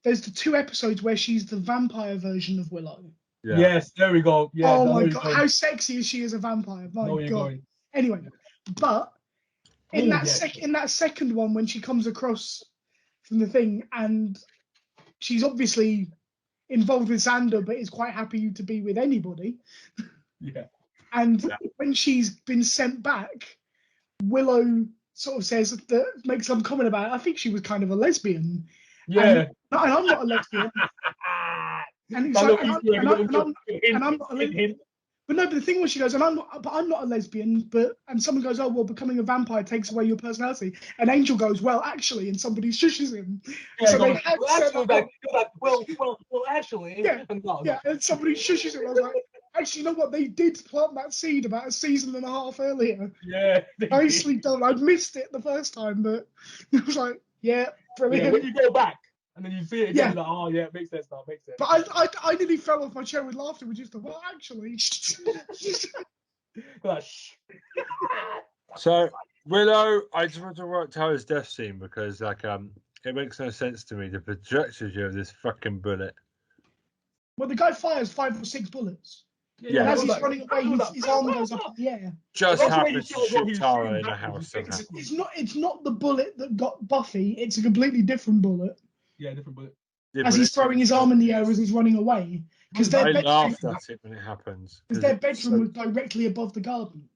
there's the 2 episodes where she's the vampire version of Willow. Yeah. Yes, there we go. Yeah, Oh I know my you're god, going. how sexy is she as a vampire? I know My you're god. going. Anyway, but in Oh, that yeah. in that second one, when she comes across from the thing, and she's obviously involved with Xander, but is quite happy to be with anybody. Yeah. And when she's been sent back, Willow sort of says that, makes some comment about it. I think she was kind of a lesbian. Yeah. And I'm not a lesbian. And it's like, and I'm not a lesbian. But no, but the thing was, she goes, I'm not a lesbian. And someone goes, oh well, becoming a vampire takes away your personality. And Angel goes, well, actually, and somebody shushes him. Yeah, so goes, they had well, actually, yeah, and no. and somebody shushes him. I was like, actually, you know what? They did plant that seed about a season and a half earlier. Yeah, Nicely done. I'd missed it the first time, but it was like, yeah, brilliant. Yeah, when you go back and then you see it again, Yeah. you're like, oh yeah, it makes sense now, makes sense. But I nearly fell off my chair with laughter, which is the well, actually. Like, shh. So Willow, I just want to work Tyler's death scene because like it makes no sense to me the trajectory of this fucking bullet. Well, the guy fires 5 or 6 bullets. Yeah. And as he's running away, his arm goes up in the air. Just That's where happens you to feel what shoot he's Tara shooting in the backwards. house somehow. It's not the bullet that got Buffy. It's a completely different bullet. Yeah, different bullet. Yeah, as but he's it- throwing his arm in the air as he's running away. Because I their bedroom, laughed at it when it happens. their bedroom was directly above the garden.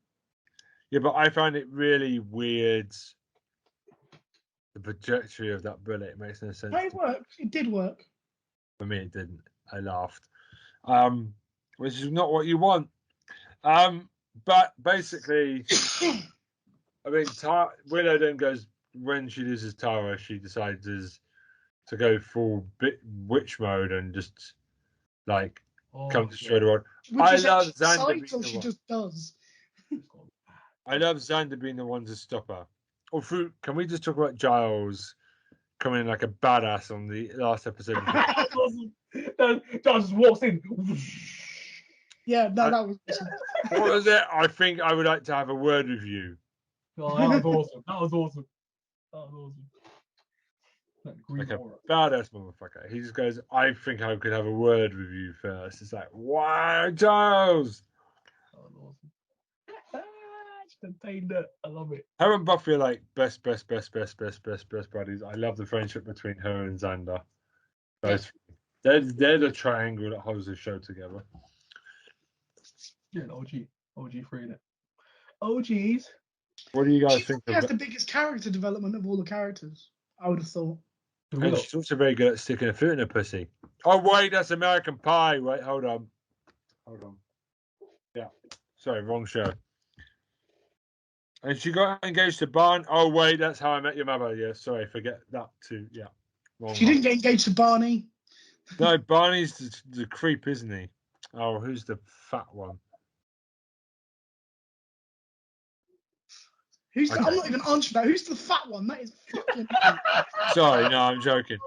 Yeah, but I found it really weird. The trajectory of that bullet, it makes no sense. But it worked. It did work. For me, it didn't. I laughed. Which is not what you want. But basically, I mean, Willow then goes, when she loses Tara, she decides to go full witch mode and just like come destroy the world. I love Xander being the she one. just does. I love Xander being the one to stop her. Or can we just talk about Giles coming in like a badass on the last episode? Giles just walks in. Yeah, no, that was awesome. What was it? I think I would like to have a word with you. Oh, that was awesome. That was awesome. Like a badass motherfucker. He just goes, I think I could have a word with you first. It's like, wow, Giles! That was awesome. Contained it. I love it. Her and Buffy are like best buddies. I love the friendship between her and Xander. They're the triangle that holds the show together. Yeah, the OG free in it. OGs. What do you guys think She of has that? the biggest character development of all the characters, I would have thought. And she's also very good at sticking a foot in her pussy. Oh wait, that's American Pie. Wait, hold on. Yeah, sorry, wrong show. And she got engaged to Barn. Oh wait, that's How I Met Your Mother. Yeah, sorry, forget that too. Yeah, she didn't get engaged to Barney. No, Barney's the creep, isn't he? Oh, who's the fat one? I'm not even answering that. Who's the fat one? That is fucking. Sorry, no, I'm joking.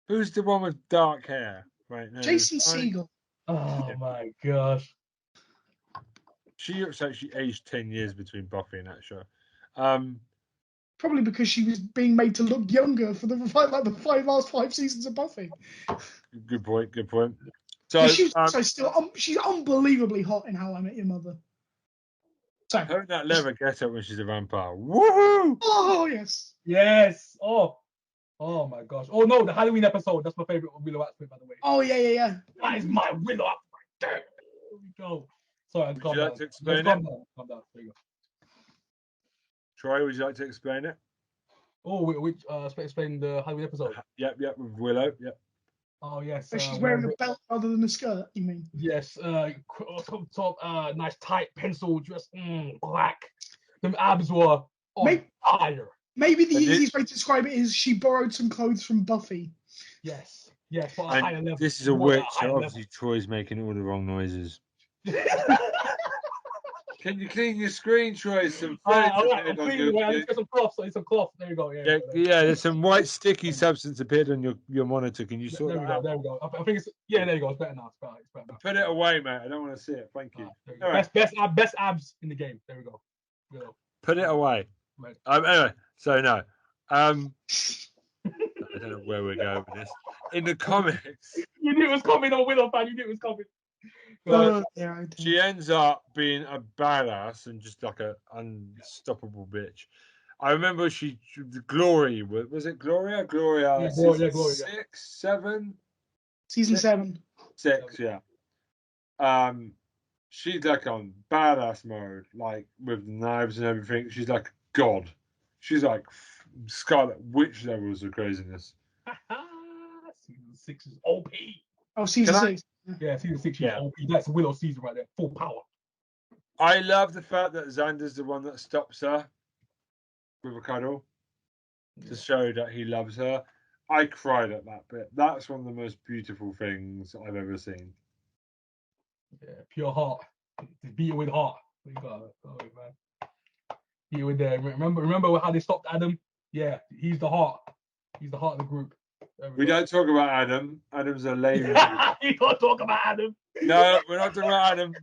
Who's the one with dark hair? Right, no, Jason Segel. Oh my gosh. She looks like she aged 10 years between Buffy and that show. Probably because she was being made to look younger for the last 5 seasons of Buffy. Good point. So she's unbelievably hot in How I Met Your Mother. So her in that leather get-up when she's a vampire. Woohoo! Oh yes. Yes. Oh my gosh. Oh no, the Halloween episode. That's my favorite Willow outfit, by the way. Oh yeah. That is my Willow outfit. There we go. Sorry, Would you like to explain it? Calm down. There you go. Troy, would you like to explain it? Oh, which explain the Halloween episode? Yep, with Willow. Yep. Oh yes. So she's wearing a belt rather than a skirt. You mean? Yes. Top, nice tight pencil dress, black. Them abs were on fire. Maybe the easiest way to describe it is she borrowed some clothes from Buffy. Yes. For a higher level. This is a witch, so obviously Troy's making all the wrong noises. Can you clean your screen, Troy? Some I'll clean it away. I'll just get some cloth. Some cloth. There you go. Yeah, there's some white sticky substance appeared on your monitor. Can you sort that out? There we go. I think it's there you go. It's better now. It's better now. Put it away, mate. I don't want to see it. Thank you. All right. Best abs in the game. There we go. Put it away. Right. Anyway, so no. I don't know where we're going with this. In the comics. You knew it was coming on Willow fan. You knew it was coming. But Yeah, I do. she ends up being a badass and just like an unstoppable bitch. I remember Glory, was it Gloria? Gloria, Yeah, season Gloria. 6, 7? Season 7. 6, yeah. She's like on badass mode, like with the knives and everything. She's like God. She's like Scarlet Witch levels of craziness. Season 6 is OP. Oh, season Can I- 6. Yeah, season 6 is Yeah. OP. That's Willow season right there. Full power. I love the fact that Xander's the one that stops her with a cuddle to show that he loves her. I cried at that bit. That's one of the most beautiful things I've ever seen. Yeah, pure heart. Just beat it with heart. You got it. Oh, man. Beat it with there. Remember how they stopped Adam? Yeah, he's the heart. He's the heart of the group. We don't talk about Adam. Adam's a lame. You can't talk about Adam. No, we're not talking about Adam.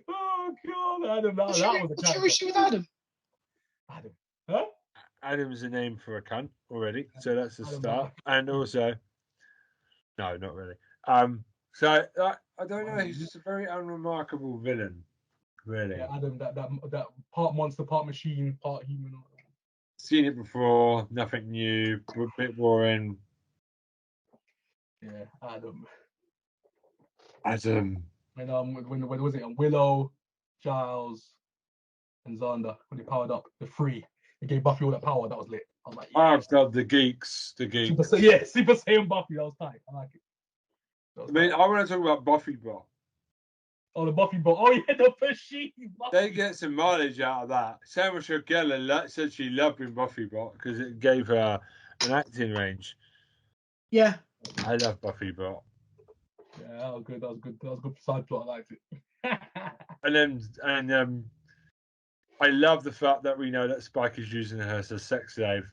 Oh God, Adam. That was a What's your issue with Adam? Adam. Huh? Adam's a name for a cunt already, so that's a Adam, start. And also, no, not really. So I don't know. He's just a very unremarkable villain, really. Yeah, Adam. That part monster, part machine, part human. Seen it before. Nothing new. A bit boring. Yeah, Adam. Adam. When was it? Willow, Giles, and Xander when they powered up the three. They gave Buffy all that power. That was lit. I was like, yeah. Oh God, the geeks. The geeks. Super Saiyan Buffy. That was tight. I like it. I mean, I want to talk about Buffy Bot. Oh, the Buffy bot. Oh yeah, the machine. They get some mileage out of that. Sarah Michelle Gellar said she loved being Buffy Bot because it gave her an acting range. Yeah. I love Buffy Bot. Yeah, that was good. That was good side plot. I liked it. And I love the fact that we know that Spike is using her as a sex slave.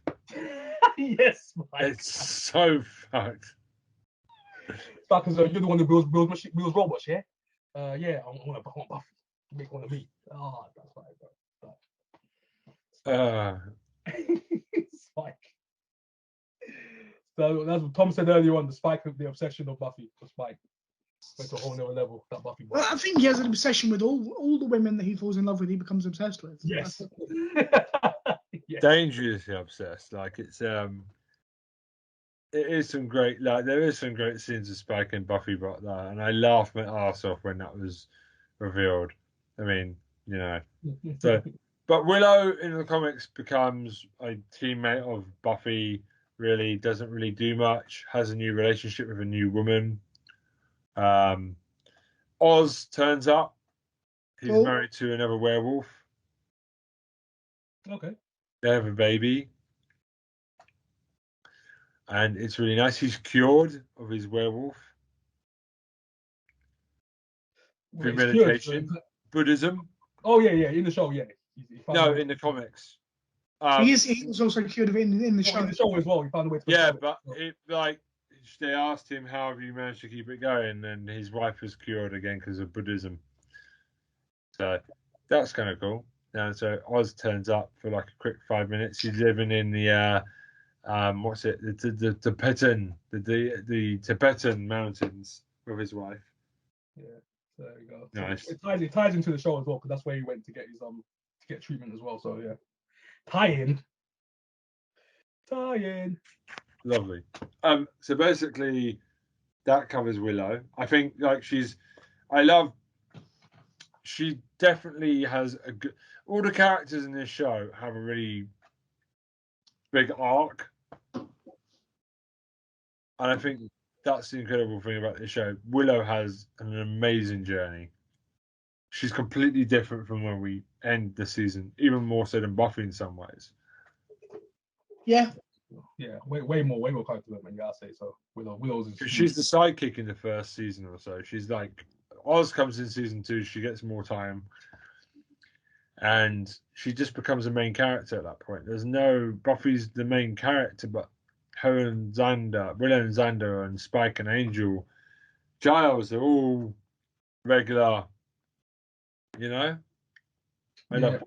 Yes, Spike. It's so fucked. Spike is you're the one who builds robots, yeah? Yeah, I want Buffy. Make one of me. Oh, that's right, bro. Spike. So that's what Tom said earlier on. The obsession of Buffy for Spike went to a whole nother level. That Buffy. Well, I think he has an obsession with all the women that he falls in love with. He becomes obsessed with. Yes. Yes. Dangerously obsessed. Like it is some great, like there is some great scenes of Spike and Buffy Bot there, and I laughed my ass off when that was revealed. I mean, you know. So, but Willow in the comics becomes a teammate of Buffy. Really doesn't really do much. Has a new relationship with a new woman. Oz turns up. He's married to another werewolf. Okay. They have a baby. And it's really nice. He's cured of his werewolf. Through meditation. Buddhism. Oh, yeah. In the show, yeah. No, in the comics. He was also cured of it in the show. In the show as well. He found a way to. Yeah, but they asked him, how have you managed to keep it going? And his wife was cured again because of Buddhism. So that's kind of cool. And so Oz turns up for like a quick 5 minutes. He's living in the what's it? The Tibetan, the Tibetan mountains with his wife. Yeah, there you go. Nice. It ties into the show as well because that's where he went to get his to get treatment as well. So yeah, tie-in. Lovely. So basically, that covers Willow. I think she definitely has a good. All the characters in this show have a really big arc. And I think that's the incredible thing about this show. Willow has an amazing journey. She's completely different from when we end the season, even more so than Buffy in some ways. Yeah. Yeah, way more character development, you gotta say so. Willow's she's the sidekick in the first season or so. She's like Oz comes in season 2, she gets more time. And she just becomes a main character at that point. There's no Buffy's the main character, but her and Xander, Willow and Xander, and Spike and Angel, Giles, they're all regular. You know, I love it.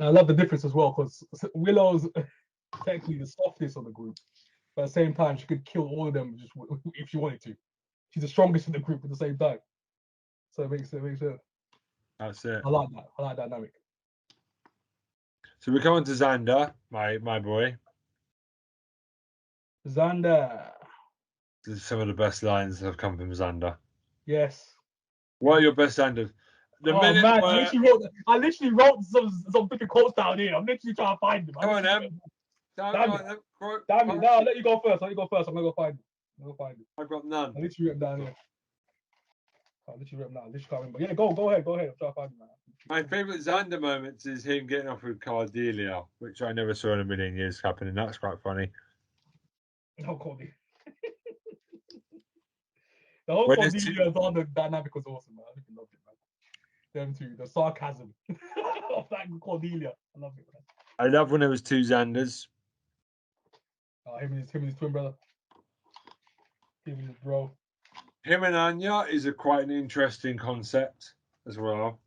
I love the difference as well because Willow's technically the softest of the group, but at the same time she could kill all of them just if she wanted to. she's the strongest in the group at the same time. So it makes sense. That's it. I like that. I like that dynamic. So we come on to Xander, my boy. Xander. Some of the best lines have come from Xander. Yes. What are your best Xanders? Man, I literally wrote some freaking quotes down here. I'm literally trying to find them. Come on, Em. Damn it. No, I'll let you go first. I'm gonna go find them. I've got none. I literally wrote them down here. I literally wrote them down. I literally can't remember. Yeah, go ahead. I'm trying to find them. My favourite Xander moments is him getting off with Cordelia, which I never saw in a million years happening. That's quite funny. No, Cordelia. The whole Cordelia and Xander dynamic was awesome, man. I loved it, man. Them two, the sarcasm of that Cordelia. I love it, man. I love when there was two Xanders. Him and his twin brother. Him and his bro. Him and Anya is quite an interesting concept as well.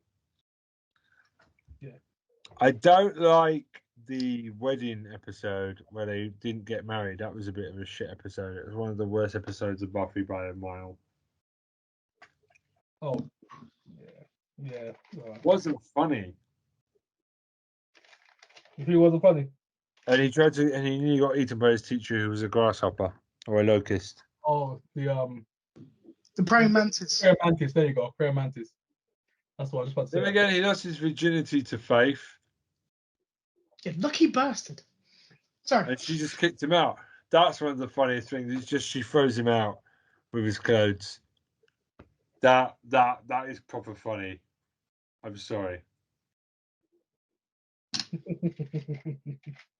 Yeah. I don't like the wedding episode where they didn't get married. That was a bit of a shit episode. It was one of the worst episodes of Buffy by a mile. Oh, yeah. Wasn't funny. You think it wasn't funny? And he nearly got eaten by his teacher, who was a grasshopper or a locust. Oh, the praying mantis. Praying mantis. There you go, praying mantis. That's what I was about to say. Then again, he lost his virginity to Faith. You lucky bastard. Sorry. And she just kicked him out. That's one of the funniest things. It's just she throws him out with his clothes. That is proper funny. I'm sorry.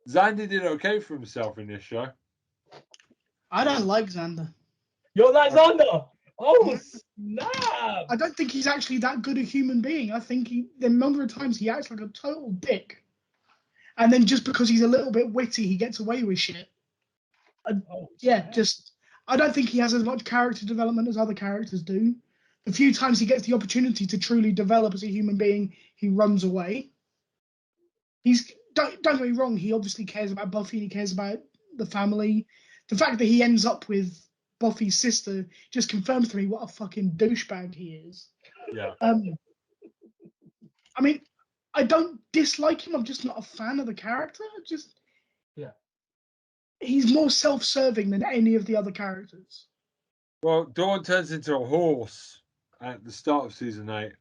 Xander did okay for himself in this show. I don't like Xander. You're like Xander. Oh snap! I don't think he's actually that good a human being. I think the number of times he acts like a total dick, and then just because he's a little bit witty, he gets away with shit. I don't think he has as much character development as other characters do. The few times he gets the opportunity to truly develop as a human being, he runs away. Don't get me wrong, he obviously cares about Buffy and he cares about the family. The fact that he ends up with Buffy's sister just confirms to me what a fucking douchebag he is. Yeah. I mean, I don't dislike him. I'm just not a fan of the character. He's more self-serving than any of the other characters. Well, Dawn turns into a horse at the start of season 8.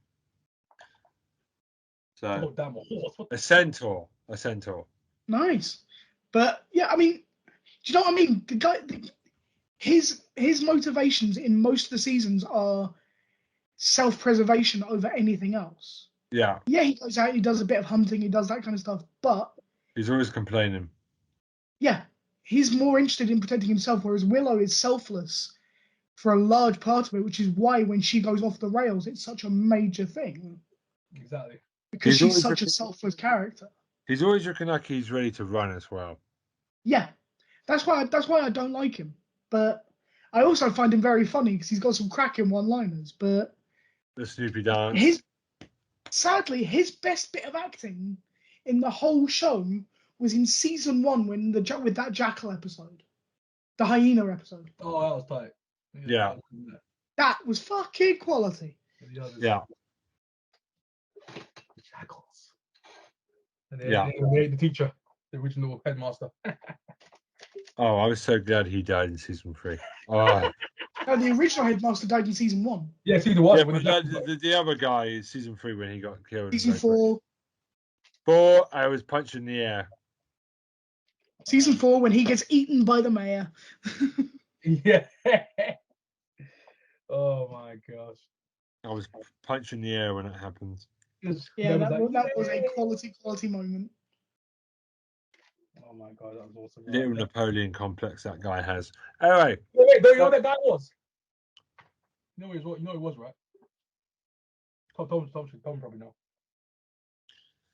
So, damn, a horse. A centaur. Nice. But, yeah, I mean, do you know what I mean? The guy, his motivations in most of the seasons are self-preservation over anything else. Yeah. Yeah, he goes out, he does a bit of hunting, he does that kind of stuff, but... He's always complaining. Yeah, he's more interested in protecting himself, whereas Willow is selfless for a large part of it, which is why when she goes off the rails, it's such a major thing. Exactly. Because she's such a selfless character. He's always looking like he's ready to run as well. Yeah, that's why I don't like him. But I also find him very funny because he's got some cracking one-liners. But the Snoopy dance. Sadly, his best bit of acting in the whole show was in season 1 with that jackal episode, the hyena episode. Oh, that was tight. Yeah. That was fucking quality. Yeah. The jackals. And the teacher, the original headmaster. Oh, I was so glad he died in season 3. Oh. No, the original headmaster died in season 1. Yeah, season 1. Yeah, but the other guy is season 3 when he got killed. Season 4. 4, I was punched in the air. Season 4 when he gets eaten by the mayor. Yeah. Oh my gosh. I was punched in the air when it happened. Yeah, that was a quality moment. Oh my god, that was awesome. Little Napoleon complex that guy has. Anyway. Wait, do you know what that guy was? You know he was, right? Tom probably know.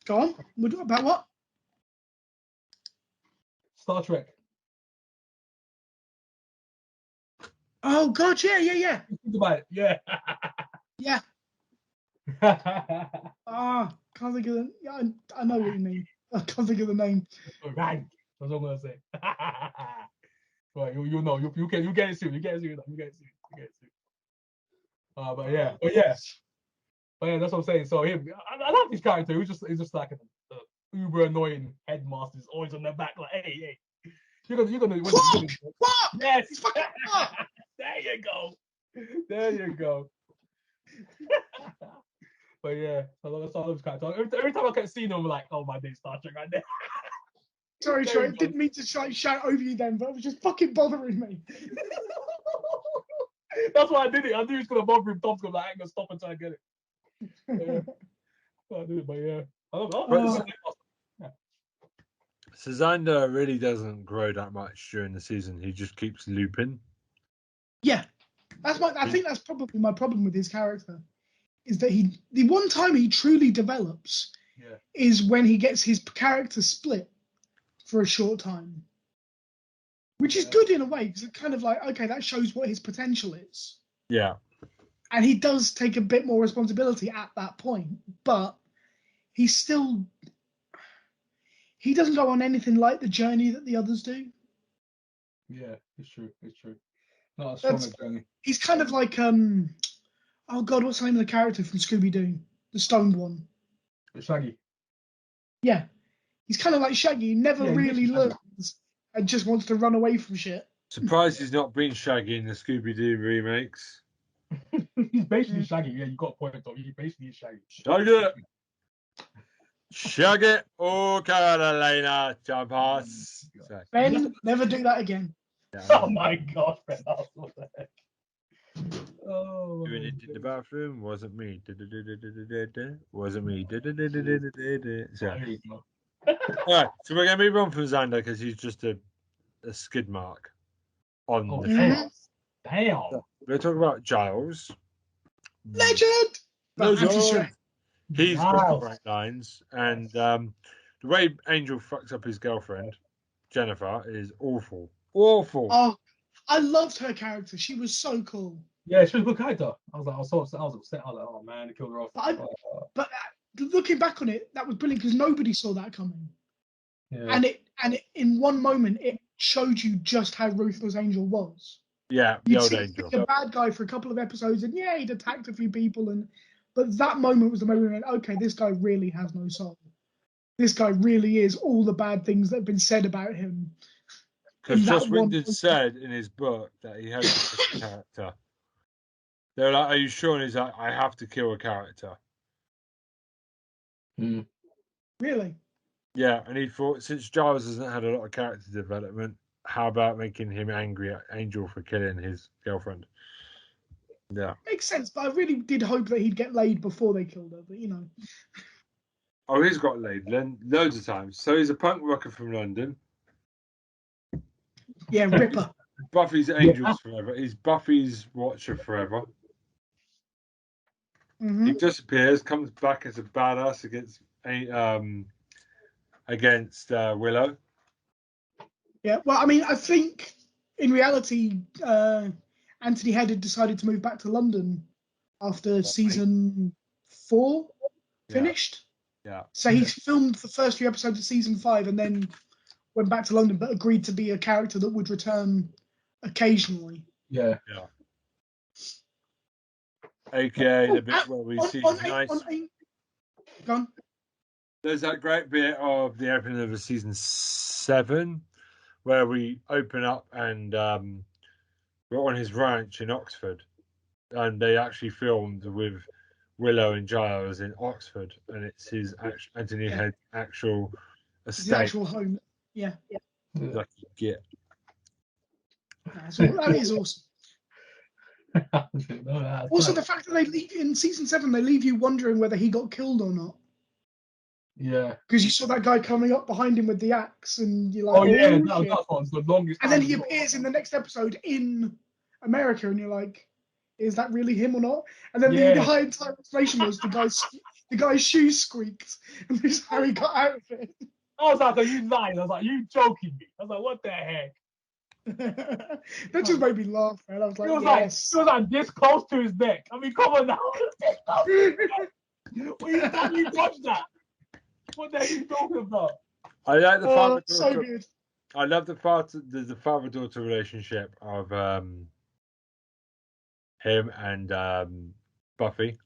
Go on. About what? Star Trek. Oh god, yeah. Think about it. Yeah. Yeah. Can't think of the. Yeah, I know what you mean. I can't think of the name. Right. That's what I'm gonna say. Right, you know, you get it soon. You get it soon. But yeah, that's what I'm saying. So him, I love his character. He's just like an uber annoying headmaster. He's always on their back, like, hey, you're gonna What? Yes. He's fucking fuck. There you go. But yeah, I love his character. Every time I kept seeing him, I'm like, oh my day, Star Trek right there. Sorry, Troy. Didn't mean to shout over you then, but it was just fucking bothering me. That's why I did it. I knew he was gonna bother him. Tom's gonna like, I ain't gonna stop until I get it. I did it, but yeah. I love it. Suzander really doesn't grow that much during the season. He just keeps looping. Yeah, I think that's probably my problem with his character, is that the one time he truly develops is when he gets his character split for a short time, which is good in a way, because it's kind of like, okay, that shows what his potential is. Yeah. And he does take a bit more responsibility at that point, but he doesn't go on anything like the journey that the others do. Yeah, it's true. Not a stronger journey. He's kind of like, oh God, what's the name of the character from Scooby-Doo? The stoned one. Shaggy. Yeah. He's kind of like Shaggy. He never really learns and just wants to run away from shit. Surprised he's not been Shaggy in the Scooby-Doo remakes. He's basically Shaggy. Yeah, you got a point, Tom. He basically is Shaggy. Shaggy. Oh, Carolina. Jump us. Ben, never do that again. Oh my God, Ben. What the heck? Doing it in the bathroom wasn't me. Wasn't me. All right, so we're going to move on from Xander because he's just a skid mark on the show. Damn. We're talking about Giles. Legend! He's got great lines, and the way Angel fucks up his girlfriend, Jennifer, is awful. Awful. Oh, I loved her character. She was so cool. Yeah, she was a good character. I was upset. I was like, oh man, they killed her off. But looking back on it, that was brilliant because nobody saw that coming. Yeah. And it in one moment it showed you just how ruthless Angel was. Yeah, you'd see Angel. Like a bad guy for a couple of episodes, and yeah, he'd attacked a few people, but that moment was the moment when, okay, this guy really has no soul. This guy really is all the bad things that have been said about him. Because Joss Whedon said in his book that he had a character. They're like, "Are you sure?" And he's like, "I have to kill a character." Really? Yeah, and he thought, since Giles hasn't had a lot of character development, how about making him angry at Angel for killing his girlfriend? Yeah. Makes sense, but I really did hope that he'd get laid before they killed her, but Oh, he's got laid loads of times. So he's a punk rocker from London. Yeah, Ripper. Buffy's Angels forever. He's Buffy's Watcher forever. Mm-hmm. He disappears, comes back as a badass against Willow. Yeah, well, I mean, I think in reality, Anthony Head had decided to move back to London after season 4 finished. Yeah. So he filmed the first few episodes of season 5 and then went back to London, but agreed to be a character that would return occasionally. Yeah. AKA the bit where we see There's that great bit of the opening of season 7 where we open up and we're on his ranch in Oxford, and they actually filmed with Willow and Giles in Oxford, and it's his Anthony Head's actual estate. His actual home. Yeah. Like you get. That is awesome. Also, the fact that they leave in season 7, they leave you wondering whether he got killed or not. Yeah. Because you saw that guy coming up behind him with the axe, and you're like, that was the longest. And then he appears in the next episode in America, and you're like, is that really him or not? And then the entire explanation was the guy's shoes squeaked, and this is how he got out of it. I was like, are you lying? I was like, you joking me? I was like, what the heck? That just made me laugh, man. I was like, yes. He was like this close to his neck. I mean, come on now. You watch that? What the heck are you talking about? I like the father-daughter. So good. I love the father-daughter relationship of him and Buffy.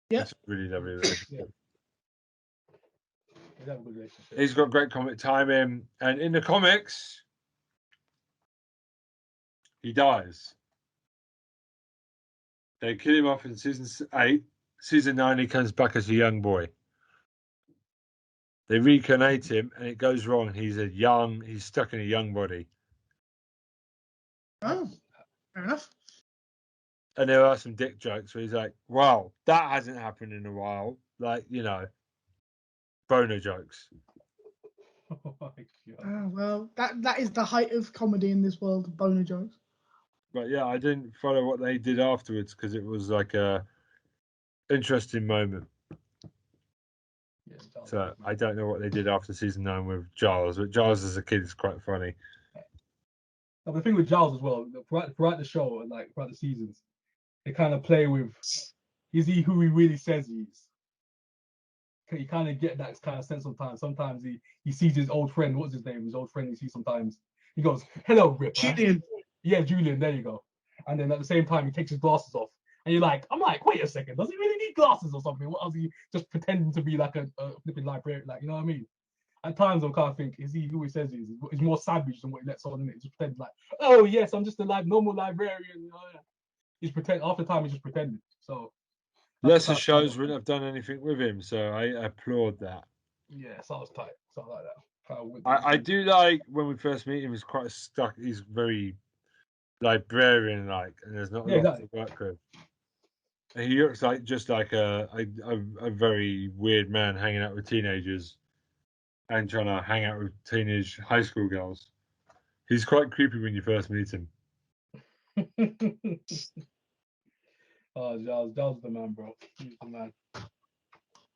Yeah. It's a really lovely relationship. They have a good relationship. He's got great comic timing, and in the comics, he dies. They kill him off in season 8. Season 9, he comes back as a young boy. They reincarnate him, and it goes wrong. He's stuck in a young body. Oh, fair enough. And there are some dick jokes where he's like, wow, that hasn't happened in a while. Like, boner jokes. Oh my God. Oh, well, that is the height of comedy in this world, boner jokes. But yeah, I didn't follow what they did afterwards because it was like a interesting moment. Yeah, So I don't know what they did after season 9 with Giles, but Giles as a kid is quite funny. Now, the thing with Giles as well, throughout the show and like throughout the seasons, they kind of play with, is he who he really says he is? You kind of get that kind of sense sometimes. Sometimes he sees his old friend, what's his name? His old friend he sees sometimes. He goes, hello, Ripper. Julian. Yeah, Julian, there you go. And then at the same time, he takes his glasses off. And I'm like, wait a second, does he really need glasses or something? What else he just pretending to be like a flipping librarian? Like, you know what I mean? At times, I'm kind of think, is he who he says he is? He's more savage than what he lets on, innit? He just pretends like, oh, yes, I'm just a normal librarian. You know? He's after time, he's just pretending. So, lesser shows wouldn't have done anything with him, so I applaud that. Yeah, sounds tight. Something like that. I do like when we first meet him, he's quite stuck. He's very librarian-like, and there's not a lot to work with. And he looks like just like a very weird man hanging out with teenagers and trying to hang out with teenage high school girls. He's quite creepy when you first meet him. Oh, Giles is the man, bro. He's the man.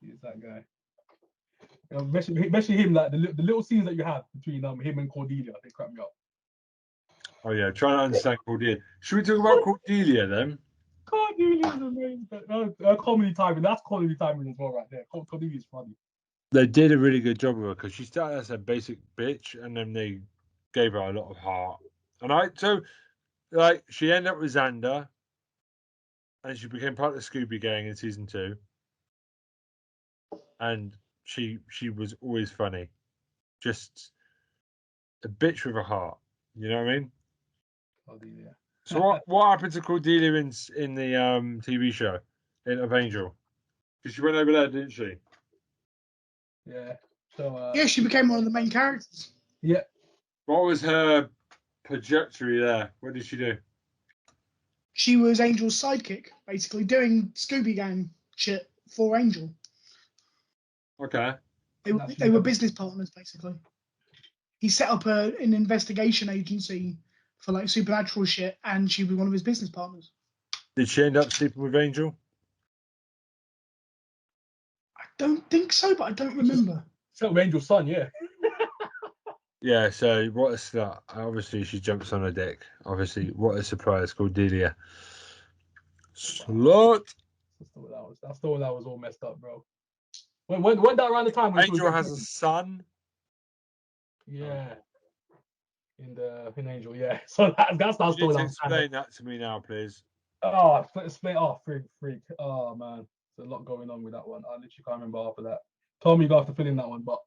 He's that guy. Especially him, like the little scenes that you have between him and Cordelia, they crap me up. Oh yeah, trying to understand Cordelia. Should we talk about Cordelia then? Cordelia's amazing. Comedy timing. That's comedy timing as well, right there. Cordelia's funny. They did a really good job of her because she started as a basic bitch, and then they gave her a lot of heart. And she ended up with Xander, and she became part of the Scooby Gang in season 2. And she was always funny, just a bitch with a heart. You know what I mean? Cordelia. So what happened to Cordelia in the TV show of Angel? Because she went over there, didn't she? Yeah. So yeah, she became one of the main characters. Yeah. What was her trajectory there? What did she do? She was Angel's sidekick, basically doing Scooby Gang shit for Angel. Okay. They were business partners, basically. He set up an investigation agency for like supernatural shit, and she was one of his business partners. Did she end up sleeping with Angel? I don't think so, but I don't remember. So Angel's son, yeah. Yeah, so what a slut. Obviously, she jumps on her dick. Obviously, what a surprise, Cordelia. Slut! That's the one that was all messed up, bro. When that around the time when Angel has a son? Yeah. In Angel, yeah. So that's the story. Explain that to me now, please. Oh, explain. Oh, freak. Oh, man. There's a lot going on with that one. I literally can't remember after that. Told me you got to fill in that one, but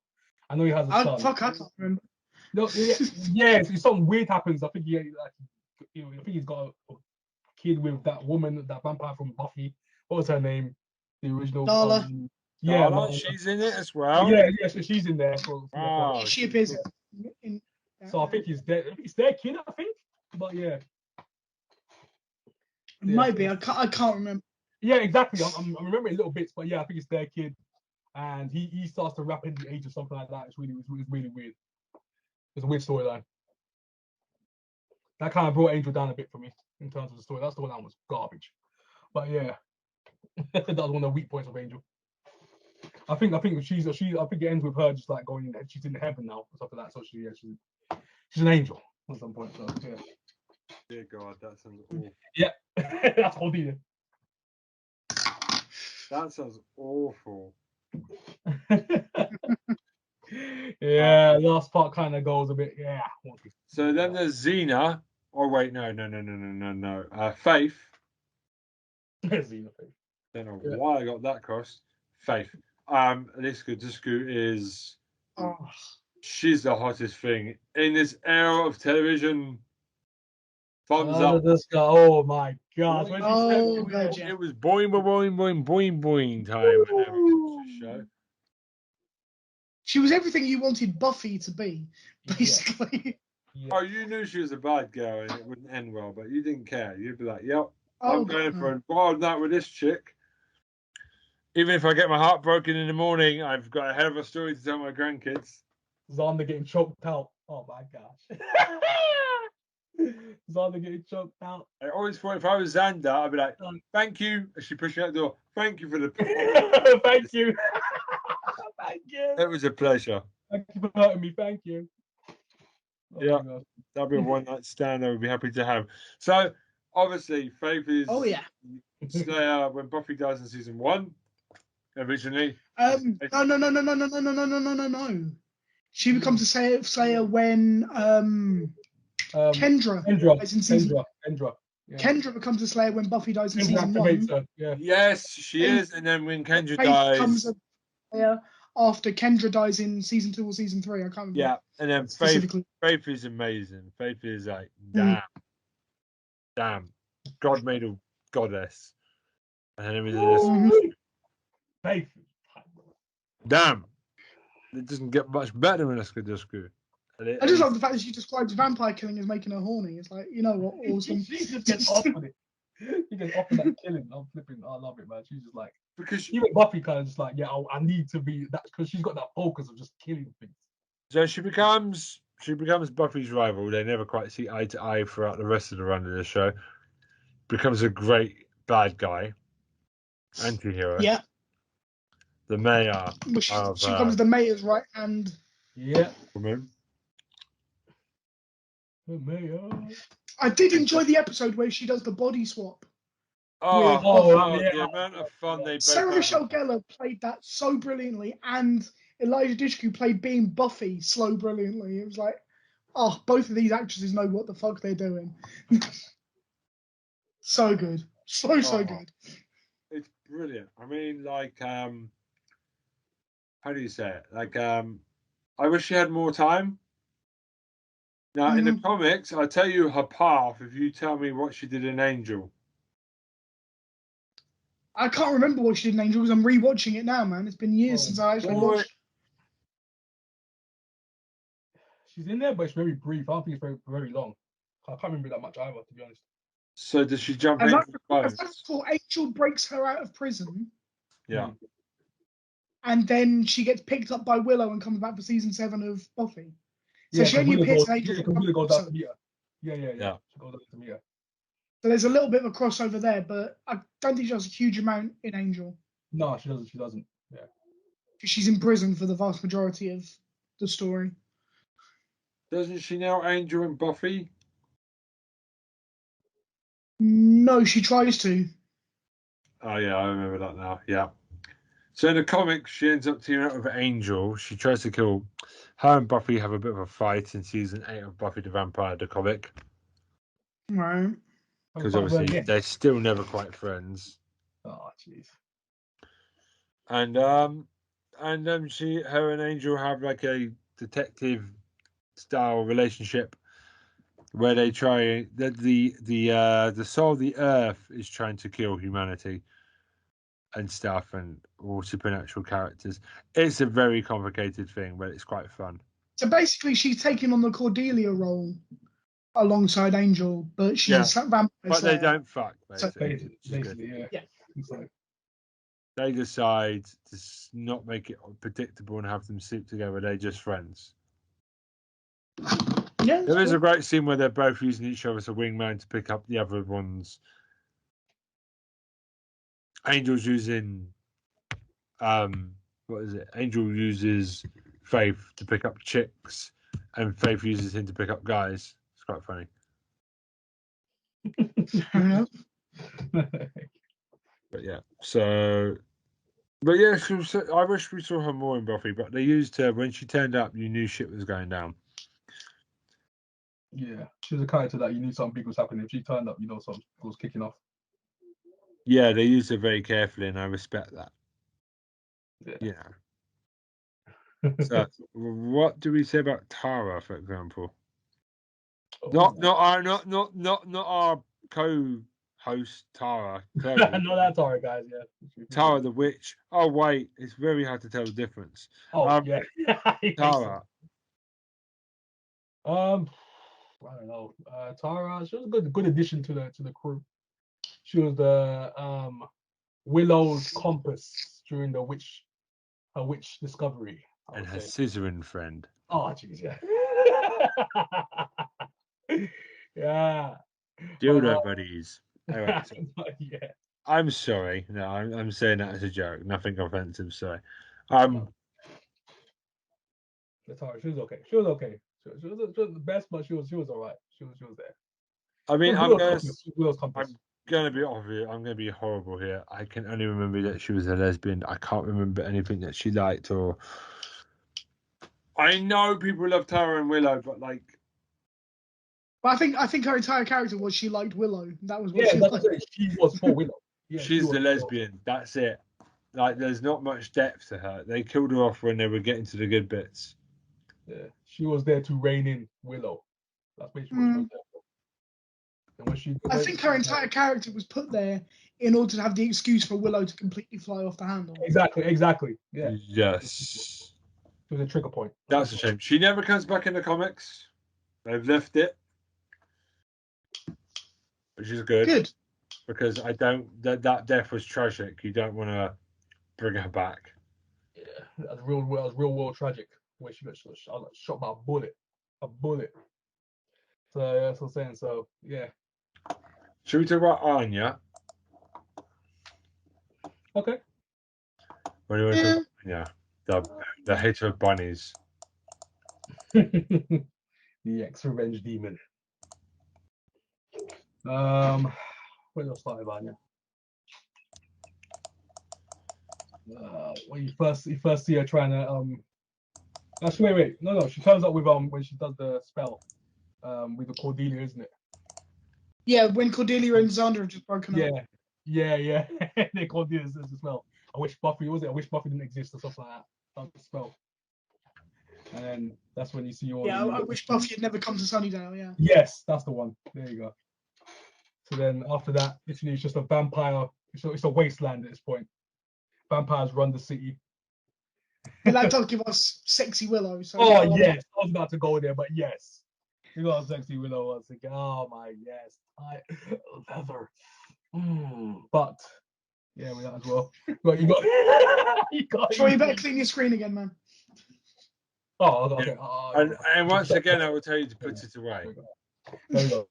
I know he has a son. I can't remember. No, yeah, something weird happens. I think he's got a kid with that woman, that vampire from Buffy. What was her name? The original. Darla. Yeah, Darla, she's in it as well. Yeah, so she's in there. Wow. She appears. So I think it's their kid, I think. But yeah. It might be. I can't remember. Yeah, exactly. I'm remembering little bits, but yeah, I think it's their kid, and he starts to rap into the age or something like that. It's really weird. It's a weird storyline. That kind of brought Angel down a bit for me in terms of the story. That storyline was garbage. But yeah, that was one of the weak points of Angel. I think it ends with her just like going. She's in heaven now or something like that. So she's an angel at some point. So yeah. Dear God, that sounds awful. Yeah, that's Cordelia. That sounds awful. Yeah, last part kind of goes a bit. Yeah. So then there's Xena, Oh wait, no. Faith. Xenophage. Don't know Yeah. why I got that crossed. Faith. Liska Disku is. Oh, She's the hottest thing in this era of television. Thumbs Oh, up. this guy. Oh my god. When Oh, she God, said, yeah. It was boing, boing, boing, boing, boing time whenever it comes to the show. She was everything you wanted Buffy to be, basically. Yeah. Oh, you knew she was a bad girl and it wouldn't end well, but you didn't care. You'd be like, yep, Oh, I'm going God, for a wild night with this chick. Even if I get my heart broken in the morning, I've got a hell of a story to tell my grandkids. Xander getting choked out. Oh my gosh. Xander getting choked out. I always thought if I was Xander, I'd be like, thank you. As she pushed me out the door, thank you for the Thank you. Thank you. It was a pleasure. Thank you for hurting me. Thank you. Oh Yeah. my gosh. That'd be a one night stand I would be happy to have. So, obviously, Faith is Oh, yeah. Slayer when Buffy dies in season 1, originally. No. She becomes a Slayer when Kendra dies in season. Kendra. Yeah. Kendra becomes a Slayer when Buffy dies in Kendra season activates 1. her. Yeah. Yes, she is. And then when Kendra Faith becomes dies. a Slayer after Kendra dies in season 2 or season 3. I can't remember. Yeah, and then specifically. Faith is amazing. Faith is like, Mm. damn. God made a goddess. And then it was Mhm. Faith. damn. It doesn't get much better than Liska Disku. I just love the fact that she describes vampire killing as making her horny. It's like, you know what, awesome. She just gets off with it. She gets off with that killing. I'm flipping. I love it, man. She's just like, because even Buffy kind of just like, yeah, I need to be that, because she's got that focus of just killing things. so she becomes Buffy's rival. They never quite see eye to eye throughout the rest of the run of the show. Becomes a great bad guy, anti-hero. Yeah. The mayor. She becomes the mayor's right hand. Yeah. Woman. The mayor. I did enjoy the episode where she does the body swap. The amount of fun they both Sarah have. Michelle Gellar played that so brilliantly, and Elijah Dushku played being Buffy so brilliantly. It was like, oh, both of these actresses know what the fuck they're doing. So good. So good. It's brilliant. I mean, like, how do you say it? Like, I wish she had more time. Now, in the comics, I tell you her path if you tell me what she did in Angel. I can't remember what she did in Angel because I'm rewatching it now, man. It's been years since I actually watched. She's in there, but it's very brief. I don't think it's very, very long. I can't remember that much either, to be honest. So does she jump As in? I recall, Angel breaks her out of prison. Yeah. And then she gets picked up by Willow and comes back for season 7 of Buffy. So Yeah, she only appears in Angel. Willow goes out to meet her. Yeah. She goes out to meet her. So there's a little bit of a crossover there, but I don't think she does a huge amount in Angel. No, she doesn't. Yeah. She's in prison for the vast majority of the story. Doesn't she now Angel and Buffy? No, she tries to. Oh, yeah, I remember that now. Yeah. So in the comics, she ends up teaming up with Angel. She tries to kill her, and Buffy have a bit of a fight in season 8 of Buffy the Vampire, the comic. Right. Because obviously they're still never quite friends. Oh, jeez. And her and Angel have like a detective style relationship where they try the soul of the earth is trying to kill humanity and stuff, and all supernatural characters. It's a very complicated thing, but it's quite fun. So basically, she's taking on the Cordelia role alongside Angel, but she's vampire. But they don't fuck, basically. Basically, yeah. They decide to not make it predictable and have them sleep together. They're just friends. Yeah, there is a great scene where they're both using each other as a wingman to pick up the other ones. Angel's using, what is it? Angel uses Faith to pick up chicks, and Faith uses him to pick up guys. It's quite funny. But yeah, I wish we saw her more in Buffy, but they used her when she turned up. You knew shit was going down. Yeah, she was a character that you knew something big was happening. If she turned up, you know something was kicking off. Yeah, they used her very carefully, and I respect that. Yeah. So, what do we say about Tara, for example? Oh. Not our co-host Tara. Chloe. No, that's all right, guys. Yeah. Tara the witch. Oh wait, it's very hard to tell the difference. Oh yeah. Tara. I don't know. Tara, she was a good addition to the crew. She was the Willow's compass during her witch discovery. And her scissoring friend. Oh jeez, yeah. Yeah. Dildo buddies. Anyway, so, yeah. I'm sorry. No, I'm saying that as a joke. Nothing offensive. Sorry. Tara, she was okay. She was okay. She was the best, but she was all right. She was there. I mean, I'm gonna be obvious. I'm gonna be horrible here. I can only remember that she was a lesbian. I can't remember anything that she liked or. I know people love Tara and Willow, but like. But I think her entire character was she liked Willow. That was what she liked. She was for Willow. Yeah, she's the lesbian. That's it. Like, there's not much depth to her. They killed her off when they were getting to the good bits. Yeah, she was there to rein in Willow. That's what she was there for. And when I think her entire character was put there in order to have the excuse for Willow to completely fly off the handle. Exactly. Yeah. Yes. It was a trigger point. That's a shame. She never comes back in the comics. They've left it. Which is good. Good. Because I don't. That death was tragic. You don't want to bring her back. Yeah, that was real world tragic. Where she got shot by a bullet. So yeah, that's what I'm saying. So yeah. Should we talk about Anya? Okay. What do you want to talk about? The hater of bunnies. The ex-revenge demon. Where do I start with Anya? When you first see her trying to actually wait. No, she turns up with when she does the spell with the Cordelia, isn't it? Yeah, when Cordelia and Xander have just broken up. Yeah. They Cordelia as the spell. I wish Buffy didn't exist or something like that. That's the spell. And then that's when you see all. Yeah, I wish Buffy had never come to Sunnydale. Yeah. Yes, that's the one. There you go. So then after that, it's just a vampire. It's a wasteland at this point. Vampires run the city. But that does give us sexy Willow. So yes, I was about to go there, but yes, you got sexy Willow. I was thinking, oh my yes, leather. But yeah, we got as well. But you got. Troy, you better clean your screen again, man. Oh, okay. And once again, I will tell you to put it away. There we go.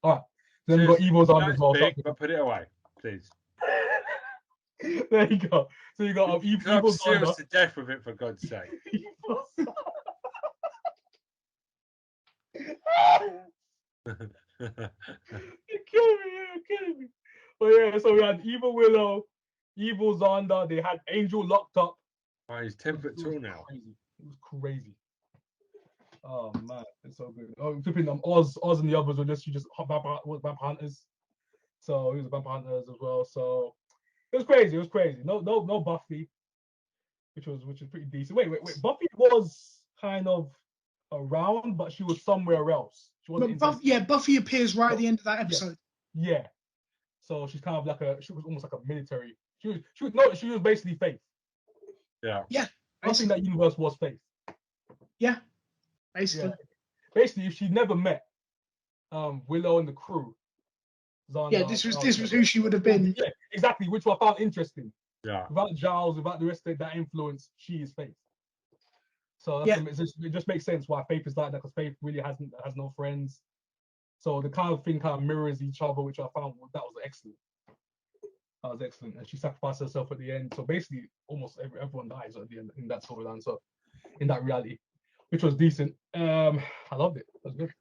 All right. Then we got Evil's on as well. Big, but put it away, please. There you go. So you got Evil's on. I'm serious to death with it, for God's sake. You're killing me. But yeah, so we had Evil Willow, Evil Zonda. They had Angel locked up. Oh, he's 10 foot tall now. It was crazy. Oh man, it's so good. Oh, flipping Oz and the others were just vampire hunters. So he was vampire hunters as well. So it was crazy. No Buffy, which was pretty decent. Wait. Buffy was kind of around, but she was somewhere else. She wasn't. Buffy appears right at the end of that episode. Yeah. So she's kind of she was almost like a military. She was basically Faith. Yeah. Yeah. I think that universe was Faith. Yeah. Basically. Yeah. Basically, if she'd never met Willow and the crew, Xander, this was who she would have been. Yeah, exactly, which I found interesting. Yeah. Without Giles, without the rest of that influence, she is Faith. So it just makes sense why Faith is like that, because Faith really has no friends. So the kind of thing kind of mirrors each other, which I found that was excellent. And she sacrificed herself at the end. So basically, almost everyone dies at the end in that storyline. So in that reality, which was decent. I loved it. It was good.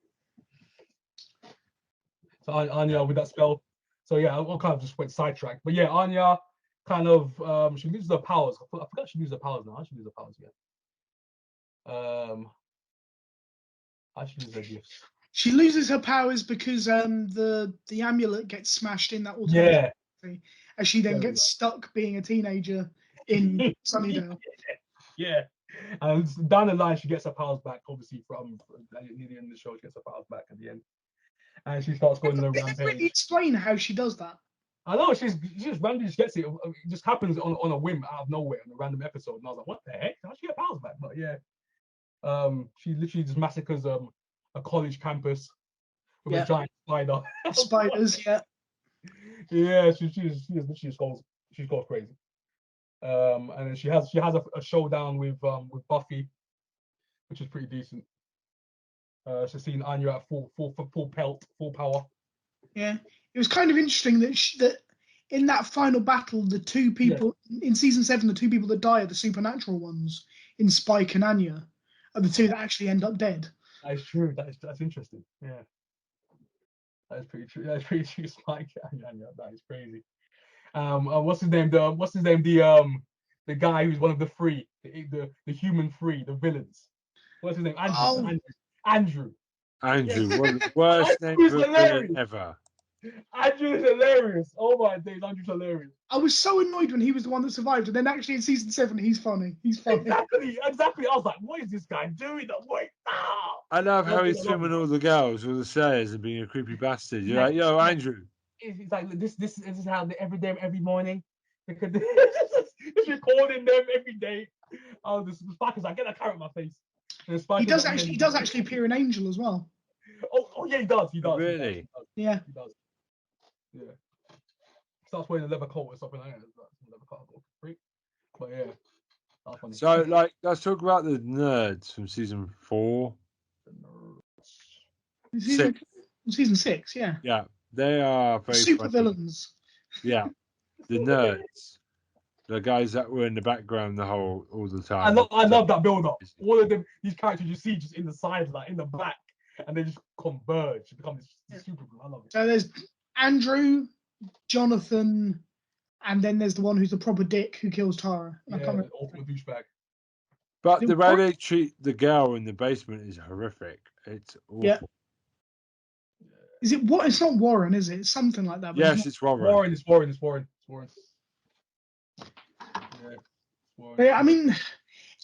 So Anya with that spell. So yeah, I kind of just went sidetracked. But yeah, Anya kind of she loses her powers. I forgot she loses her powers now. She loses her powers again. I should lose her gifts. She loses her powers because the amulet gets smashed in that alternative Yeah. reality, and she then gets stuck being a teenager in Sunnydale. Yeah. And down the line, she gets her powers back, obviously, from near the end of the show, she gets her powers back at the end. And she starts going on a They never really rampage. explain how she does that. I know, she just randomly just gets it. It just happens on a whim out of nowhere on a random episode. And I was like, what the heck? How she get powers back? But yeah. She literally just massacres a college campus with a giant spider. Spiders, yeah. Yeah, she goes crazy. And then she has a showdown with Buffy, which is pretty decent. She's seen Anya at full power. Yeah, it was kind of interesting that in that final battle, the two people in season 7, the two people that die are the supernatural ones in Spike and Anya, are the two that actually end up dead. That's true. That's interesting. Yeah, that's pretty true. That's pretty true. Spike and Anya. That is crazy. What's his name? The guy who's one of the three, the human three, the villains. What's his name? Andrew. Andrew, one of the worst names for a villain ever. Andrew is hilarious. Oh my days, Andrew's hilarious. I was so annoyed when he was the one that survived, and then actually in season 7, he's funny. He's funny. Exactly. I was like, what is this guy doing? I love how he's swimming all the girls, all the slayers, and being a creepy bastard. You're like, yo, Andrew. It's like this is how every day, every morning, because it's recording them every day. Oh, the Spike is like, get that carrot in my face. He does actually appear in Angel as well. Oh yeah, he does. Really? Yeah. He does. Yeah. Starts wearing a leather coat or something like that. Leather coat, but yeah. That's funny. So, let's talk about the nerds from season 4. Season 6, yeah. Yeah, they are very super funny. villains. Yeah, the nerds, the guys that were in the background all the time. I love that build up. All of them, these characters you see just in the side, like in the back, and they just converge to become this super group. I love it. So there's Andrew, Jonathan, and then there's the one who's the proper dick who kills Tara. Yeah, awful douchebag. But the way they treat the girl in the basement is horrific. It's awful. Yeah. Is it what? It's not Warren, is it? It's something like that. Yes, it's Warren. It's Warren. Yeah, I mean,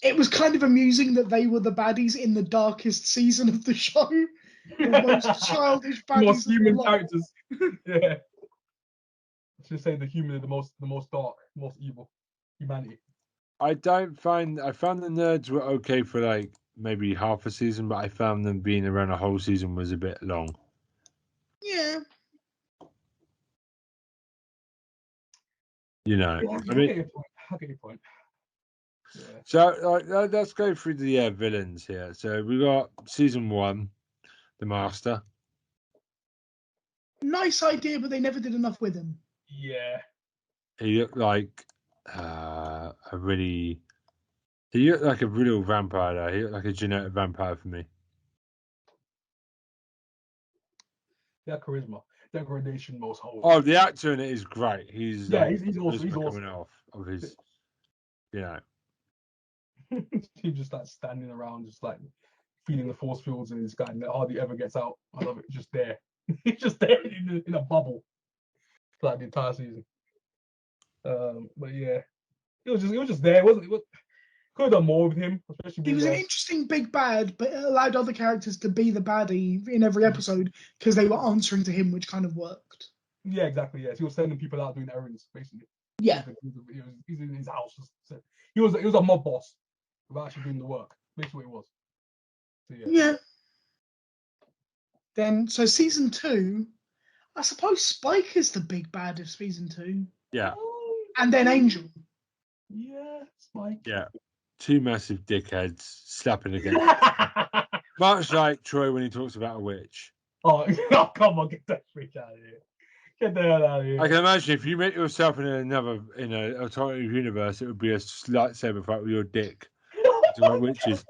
it was kind of amusing that they were the baddies in the darkest season of the show. The most childish baddies. Most human characters. Yeah. I should say the human, the most dark, most evil humanity. I found the nerds were okay for maybe half a season, but I found them being around a whole season was a bit long. Yeah. You know, I get your point. Yeah. So let's go through the villains here. So we got season 1, the Master. Nice idea, but they never did enough with him. Yeah. He looked like He looked like a real vampire, though. He looked like a genetic vampire for me. That charisma, degradation, most holy. Oh, the actor in it is great. He's he's awesome. He's coming off of his, He's just standing around, just feeling the force fields in this guy, and hardly ever gets out. I love it. Just there. He's just there in a bubble, for the entire season. But yeah, it was just there. It could have done more with him, especially. He was an interesting big bad, but it allowed other characters to be the baddie in every episode because they were answering to him, which kind of worked. Yeah, exactly. Yes, he was sending people out doing errands, basically. Yeah, he's in his house. He was a mob boss without actually doing the work. Basically, what it was. So, yeah. Then, so season 2, I suppose Spike is the big bad of season 2. Yeah. And then Angel. Yeah, Spike. Yeah. 2 massive dickheads slapping against. Much like Troy when he talks about a witch. Oh, come on, get that freak out of here. Get the hell out of here. I can imagine if you met yourself in an alternative universe, it would be a lightsaber fight with your dick. To witches.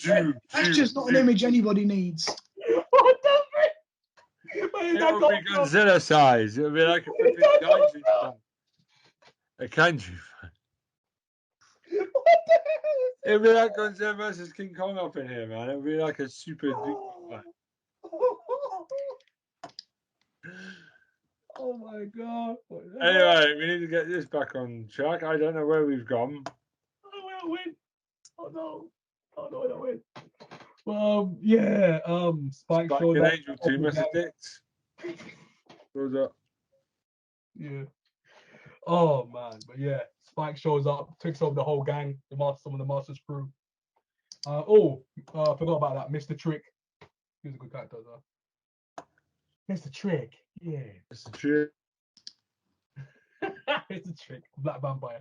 That's just not an image anybody needs. What the frick? It would be Godzilla size. It would be like a flipping kaiju fight. A kaiju fight. It would be like Godzilla versus King Kong up in here, man. It would be like a super fight. my god. Anyway, we need to get this back on track. I don't know where we've gone. Oh, where I went? Oh no. Oh no, where I went? Yeah. Spike showed and up. Angel 2 must have dicked. What was that? Yeah. Oh man, but yeah, Spike shows up, takes over the whole gang, some of the Master's crew. I forgot about that, Mr. Trick. He was a good character, though. Mr. Trick, yeah. Mr. Trick. Mr. Trick, Black Vampire.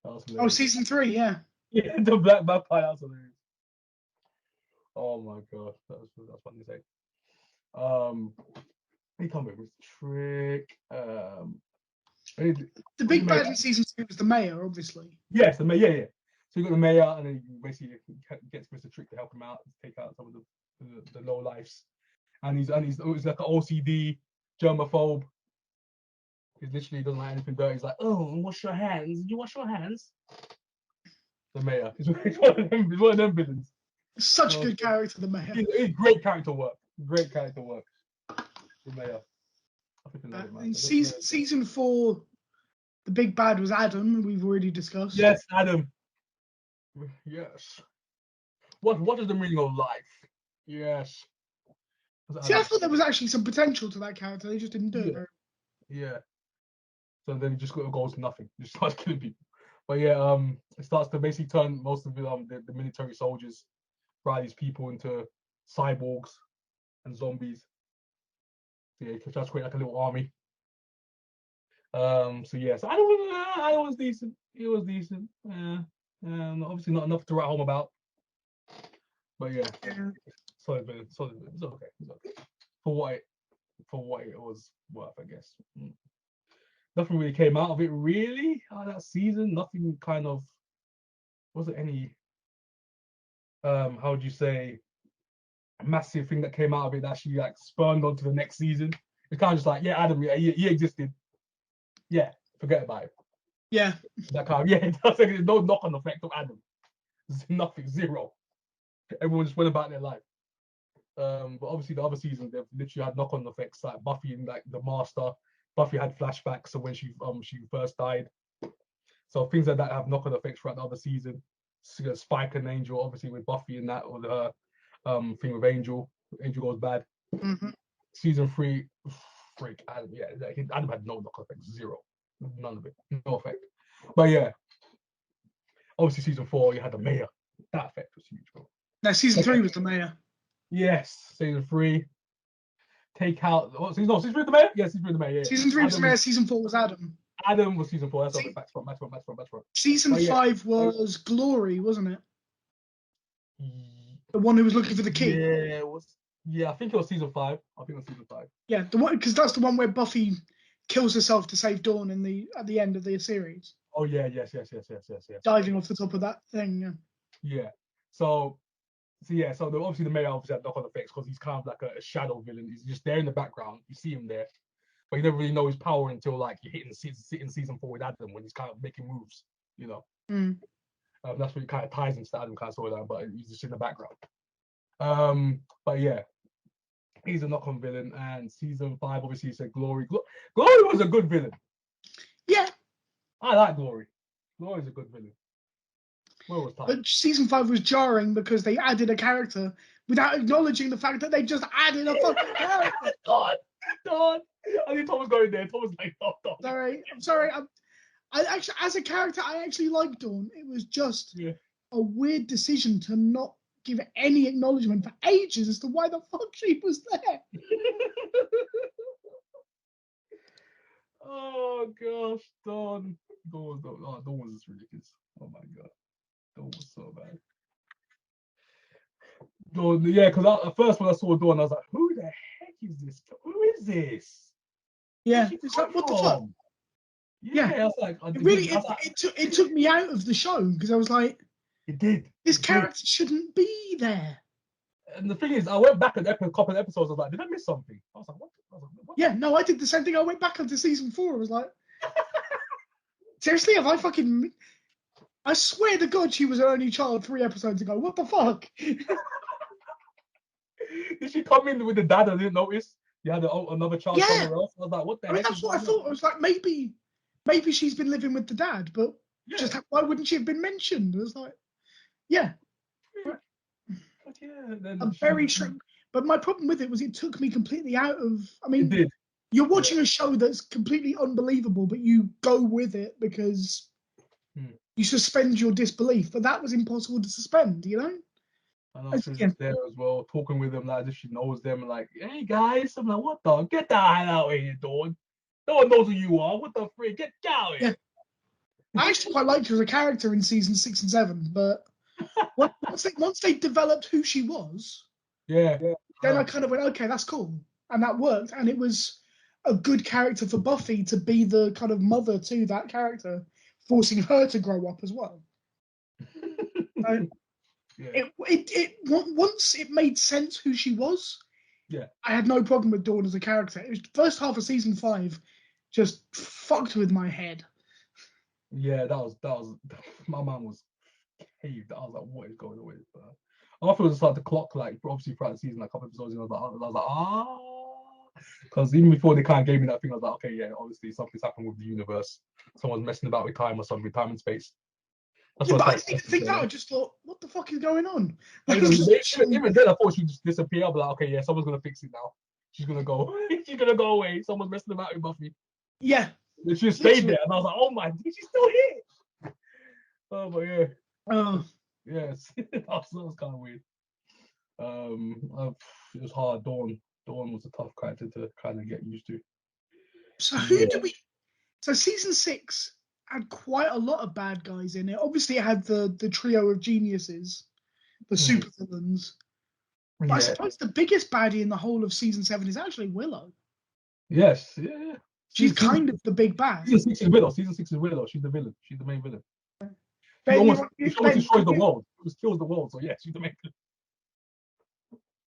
That was Oh, hilarious. season 3, yeah. Yeah, the Black Vampire. That was hilarious. Oh my god, that's funny to say. He come with Mr. Trick. The big bad in season 2 was the mayor, obviously. Yes, the mayor. Yeah. So you got the mayor, and then he basically gets Mr. Trick to help him out, to take out some of the low lifes. And he's like an OCD germaphobe. He literally doesn't like anything dirty. He's like, oh, wash your hands. Did you wash your hands? The mayor. He's one of them villains. Such a good character, the mayor. He's great character work. Great character work. The mayor. In season 4, the big bad was Adam. We've already discussed. Yes, Adam. Yes. What is the meaning of life? Yes. See, I thought there was actually some potential to that character. They just didn't do it. Yeah. So then he just goes to nothing. He just starts killing people. But yeah, it starts to basically turn most of the military soldiers, fry these people into cyborgs and zombies. So yeah, he tries to create like a little army. So I was decent. It was decent. Obviously not enough to write home about. But yeah. Solid villain. It's okay. It's okay. For what it was worth, I guess. Nothing really came out of it really that season. Nothing kind of wasn't any how would you say massive thing that came out of it that actually like spurned onto the next season. It's kind of just like, yeah, Adam, yeah, he existed. Yeah, forget about it. Yeah. That kind of, yeah, there's no knock-on effect of Adam. Nothing, zero. Everyone just went about their life. But obviously the other seasons they've literally had knock-on effects, like Buffy and like the Master. Buffy had flashbacks of when she first died. So things like that have knock-on effects throughout the other season. So Spike and Angel, obviously with Buffy and that, or the thing with Angel. Angel goes bad. Mm-hmm. Season 3, freak Adam. Yeah, Adam had no knock-on effects, zero, none of it, no effect. But yeah, obviously season 4 you had the mayor. That effect was huge, bro. No, season 3 was the mayor. Yes, season 3. Take out season 3 was the mayor? Yeah, season 3 was the mayor. Yeah. Season 3 was the mayor, season 4 was Adam. Adam was season 4. That's right. Match front. Season 5 was Glory, wasn't it? The one who was looking for the key. Yeah, it was. Yeah, I think it was season 5. Yeah, the one, because that's the one where Buffy kills herself to save Dawn at the end of the series. Oh yeah, yes. Diving off the top of that thing. Yeah. So obviously the mayor obviously had knock-on effects because he's kind of like a shadow villain. He's just there in the background. You see him there, but you never really know his power until like you're hitting season 4 with Adam when he's kind of making moves. You know. That's what kind of ties into the Adam kind of storyline, but he's just in the background. But yeah, he's a knock-on villain, and season 5 obviously said Glory. Glory was a good villain. Yeah, I like Glory. Glory's a good villain. But season 5 was jarring because they added a character without acknowledging the fact that they just added a fucking character. God. I think Tom was going there. Tom was like, oh, I'm sorry. I actually, as a character, I actually liked Dawn. It was just a weird decision to not give any acknowledgement for ages as to why the fuck she was there. Oh gosh, Dawn was ridiculous. Oh my god, Dawn was so bad. Dawn, yeah, because at first when I saw Dawn, I was like, who the heck is this? Who is this? Yeah, it's like, what the fuck? Yeah, I was like, it took me out of the show because I was like, it did. This character shouldn't be there. And the thing is, I went back a couple of episodes. I was like, did I miss something? I was like, what? Yeah, no, I did the same thing. I went back into season 4. I was like, seriously, have I fucking? I swear to God, she was her only child 3 episodes ago. What the fuck? Did she come in with the dad? I didn't notice. She had another child Yeah. somewhere else. I was like, what the I mean, heck? that's what I thought. I was like, maybe she's been living with the dad, but why wouldn't she have been mentioned? It was like, yeah. I'm very sure. But my problem with it was it took me completely out of. I mean, It did. You're watching a show that's completely unbelievable, but you go with it because you suspend your disbelief. But that was impossible to suspend, you know? I know she's just there as well, talking with them like as if she knows them, and like, hey guys, I'm like, what the? Get the hell out of here, Dawn. No one knows who you are. What the freak? Get out of here. Yeah. I actually quite liked her as a character in season 6 and 7, but once they developed who she was, then I kind of went, okay, that's cool, and that worked, and it was a good character for Buffy to be the kind of mother to that character, forcing her to grow up as well. Once it made sense who she was, I had no problem with Dawn as a character. It was the first half of season 5 just fucked with my head. Yeah, that was my man was caved. I was like, what is going on with it? After it was like the clock, like obviously throughout the season, like a couple episodes, I was like, because even before they kind of gave me that thing, I was like, okay, yeah, obviously something's happened with the universe. Someone's messing about with time or some time and space. That's but I didn't think that. I just thought, what the fuck is going on? Even then, I thought she'd just disappear. I'll be like, okay, yeah, someone's gonna fix it now. She's gonna go. She's gonna go away. Someone's messing about with Buffy. Yeah. And she just stayed there, and I was like, oh my, she's still here. Oh, but yeah. Oh. Yes. that was kind of weird. It was hard. Dawn was a tough character to kind of get used to. So who do we? So season 6 had quite a lot of bad guys in it. Obviously, it had the trio of geniuses, the supervillains. But I suppose the biggest baddie in the whole of season 7 is actually Willow. Yes, yeah. She's kind of the big bad. Season 6 is Willow. Season 6 is Willow. She's the villain. She's the main villain. She almost destroys the world. She almost kills the world. So yeah, she's the main villain.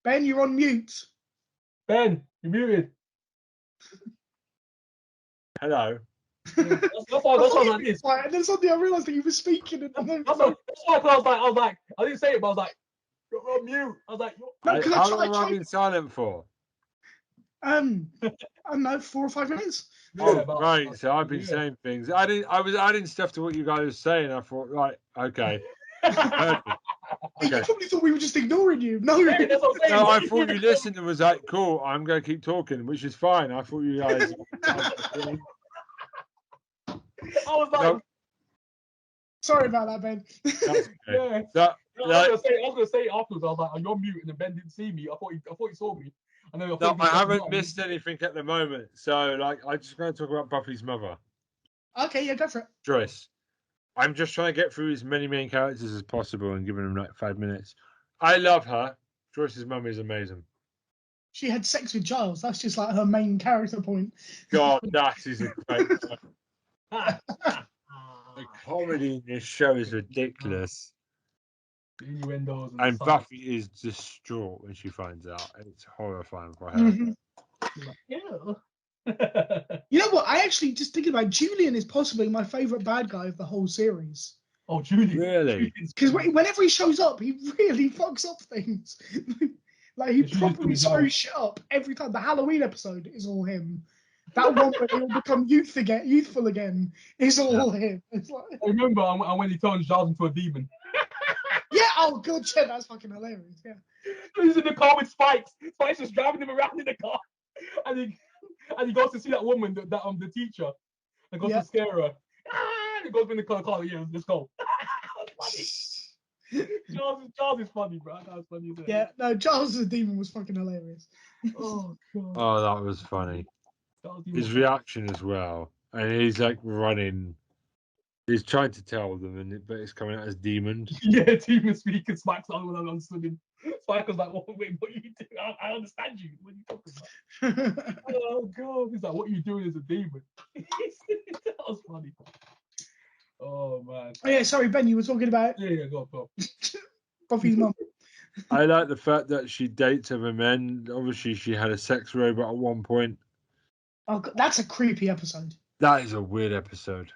Ben, you're on mute. Ben, you're muted. Hello. That's why like this. And then suddenly I realised that you were speaking. And that's why I was like, I didn't say it, but I was like, you're on mute. I was like, how long have I been silent for? I don't know, 4 or 5 minutes. Oh, right. So I've been saying things. I was adding stuff to what you guys were saying. I thought, right, okay. You probably thought we were just ignoring you. No, that's what I'm saying. No, I thought you listened and was like, cool, I'm going to keep talking, which is fine. I thought you guys. I was like, no. Sorry about that, Ben. Okay. Yeah. I was gonna say afterwards. I was like, "Oh, you're mute," and then Ben didn't see me. I thought he saw me. And then I haven't missed anything at the moment. So, I'm just going to talk about Buffy's mother. Okay, yeah, go for it. Joyce. I'm just trying to get through as many main characters as possible and giving them 5 minutes. I love her. Joyce's mum is amazing. She had sex with Giles. That's just like her main character point. God, that is a great point. The comedy in this show is ridiculous. The innuendos and Buffy is distraught when she finds out. It's horrifying for her. You know what? I actually just thinking about Julian is possibly my favourite bad guy of the whole series. Oh, Julian. Really? Because whenever he shows up, he really fucks up things. Like he properly screws shit up every time. The Halloween episode is all him. That one where he'll become youthful again is all him. It's like... I remember when he turns Giles into a demon. Yeah, oh god, yeah, that's fucking hilarious. Yeah. He's in the car with Spikes. Spikes just driving him around in the car. And he goes to see that woman, the teacher, and goes to scare her. And he goes in the car, yeah, let's go. Funny. Giles is funny, bro. That was funny. Yeah, no, Giles the demon was fucking hilarious. Oh god. Oh, that was funny. His reaction as well, and he's like running. He's trying to tell them, but it's coming out as demon. Yeah, demon speak and Spike's the only one understood. Spike was like, wait, what are you doing? I understand you. What are you talking about? Oh god. He's like, what are you doing as a demon? That was funny. Oh man. Oh yeah, sorry, Ben, you were talking about go. Buffy's mum. I like the fact that she dates other men. Obviously, she had a sex robot at one point. Oh, God, that's a creepy episode. That is a weird episode.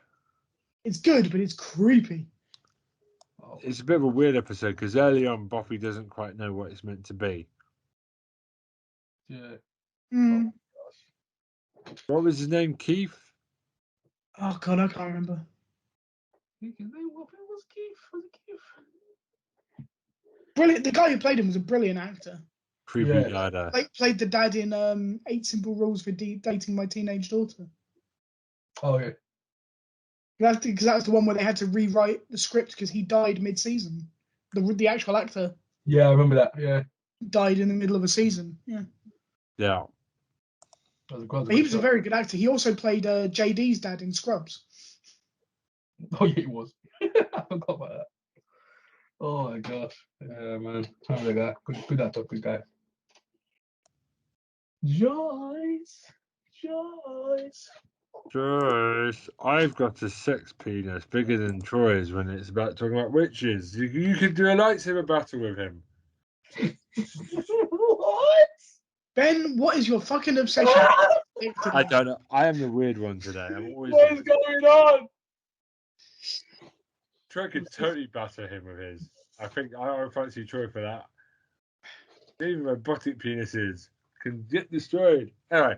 It's good, but it's creepy. It's a bit of a weird episode because early on, Buffy doesn't quite know what it's meant to be. Yeah. Mm. What was his name? Keith? Oh god, I can't remember. What was Keith? Was it Keith? Brilliant. The guy who played him was a brilliant actor. Creepy Yeah. guy. Played the dad in 8 Simple Rules for Dating My Teenage Daughter. Oh yeah. Because that was the one where they had to rewrite the script because he died mid-season. The actual actor Yeah, I remember that. Yeah. died in the middle of a season. Yeah. Yeah. That was a But he was a very good actor. He also played JD's dad in Scrubs. Oh yeah, he was. I forgot about that. Oh my gosh. Yeah, man. Remember that guy. Good actor, good guy. Joyce. Joyce, I've got a sex penis bigger than Troy's when it's about talking about witches. You could do a lightsaber battle with him. What? Ben, what is your fucking obsession? I don't know. I am the weird one today. I'm always. What is going on? Troy could totally batter him with his. I think I fancy Troy for that. Even robotic penises can get destroyed. Anyway.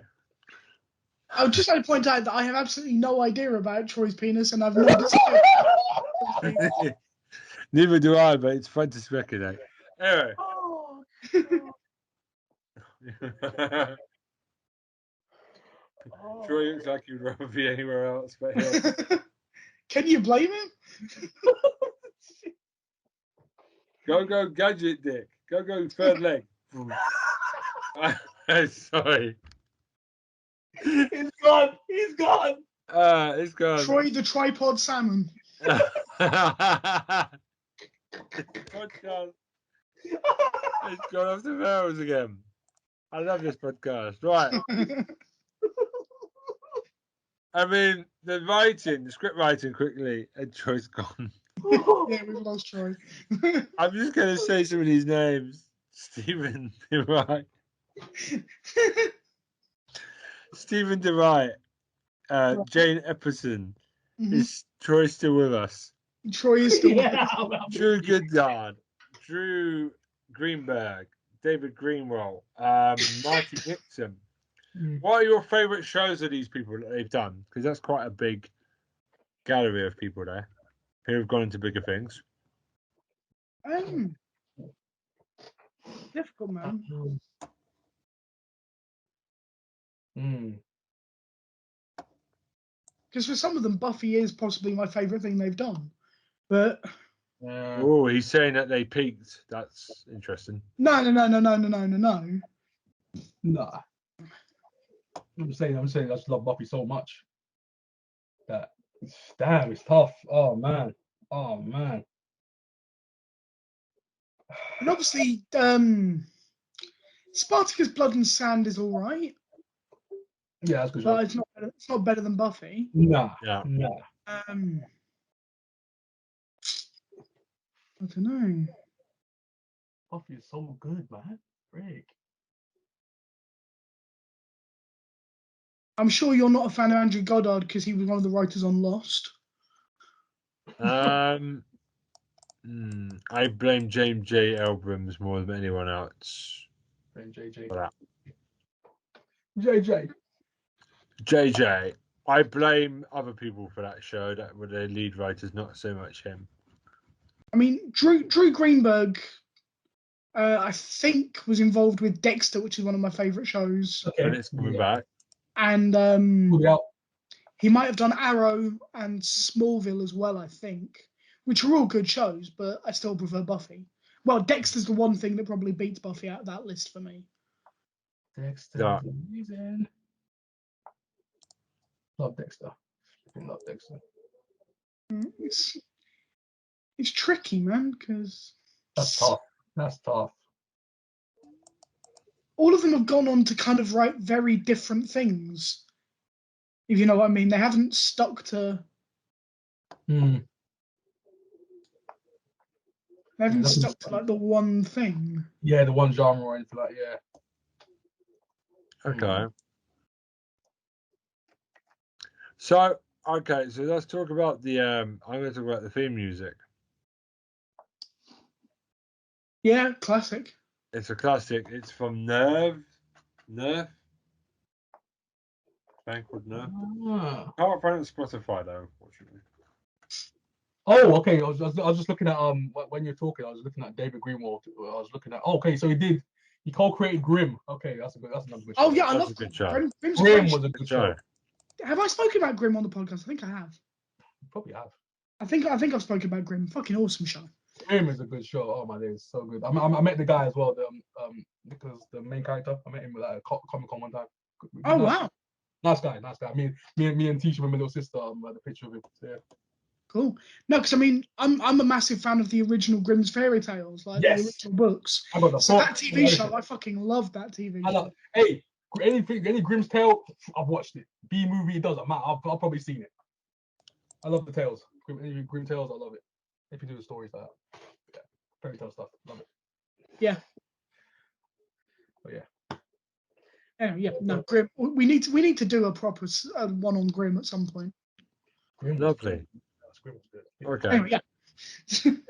I would just like to point out that I have absolutely no idea about Troy's penis, and I've no desire. Neither do I, but it's fun to speculate. Anyway. Oh, Troy looks like he'd rather be anywhere else but here. Can you blame him? Go, gadget dick. Go, third leg. Sorry. He's gone. He's gone. It's gone. Troy the tripod salmon. Podcast. It's gone off the rails again. I love this podcast. Right. I mean, the script writing quickly, and Troy's gone. Yeah, we've lost Troy. I'm just going to say some of these names. Stephen DeWright. Stephen DeWright. Jane Epperson. Mhm. Is Troy still with us? Troy is still. Yeah. Drew Goodguard. Drew Greenberg. David Greenwell. Marty Nixon. What are your favourite shows of these people that they've done? Because that's quite a big gallery of people there who have gone into bigger things. Difficult, man. Because for some of them, Buffy is possibly my favourite thing they've done. But Oh, he's saying that they peaked. That's interesting. no. Nah. I'm saying I just love Buffy so much that damn, it's tough. Oh man. And obviously, Spartacus Blood and Sand is all right, Yeah, that's good. but it's not better than Buffy. Nah. Yeah. I don't know. Buffy is so good, man. Frick. I'm sure you're not a fan of Andrew Goddard because he was one of the writers on Lost. I blame James J. Abrams more than anyone else. JJ. For that. JJ. I blame other people for that show that were the lead writers, not so much him. I mean, Drew Greenberg, I think, was involved with Dexter, which is one of my favourite shows. Okay. And it's coming back. And Yeah. he might have done Arrow and Smallville as well, I think, which are all good shows, but I still prefer Buffy. Well, Dexter's the one thing that probably beats Buffy out of that list for me. Dexter. Yeah. Amazing. Love Dexter. It's tricky, man, because That's tough. all of them have gone on to kind of write very different things. If you know what I mean, they haven't stuck to. They haven't stuck to like the one thing. Yeah, the one genre or anything like yeah. Okay. So let's talk about the. I'm going to talk about the theme music. Yeah, classic. It's a classic. It's from Nerve. Bank would know. Ah. Can't find it on Spotify though, unfortunately. Oh, okay. I was just looking at when you're talking, I was looking at David Greenwald. I was looking at okay, so he co-created Grimm. Okay, that's another good show. Oh yeah, I That's love a good show. Grimm's a Grimm great was a good show. Have I spoken about Grimm on the podcast? I think I have. You probably have. I think I've spoken about Grimm. Fucking awesome show. Grimm is a good show. Oh my days, so good. I met the guy as well. Nicholas, the main character. I met him at a Comic Con one time. Oh wow. Nice guy. Me and Tisha and my little sister had a picture of him. So, yeah. Cool. No, because I mean, I'm a massive fan of the original Grimm's fairy tales, like the original books. I got the so that TV show, I fucking love that TV show. Hey, any Grimm's tale, I've watched it. B movie, it doesn't matter. I've probably seen it. I love the tales. Grimm tales, I love it. If you do the stories like that, yeah, fairy tale stuff, love it. Yeah. But yeah. Anyway, yeah, no, Grimm. We need to do a proper one on Grimm at some point. Lovely. Grimm was good. Okay. Anyway, yeah.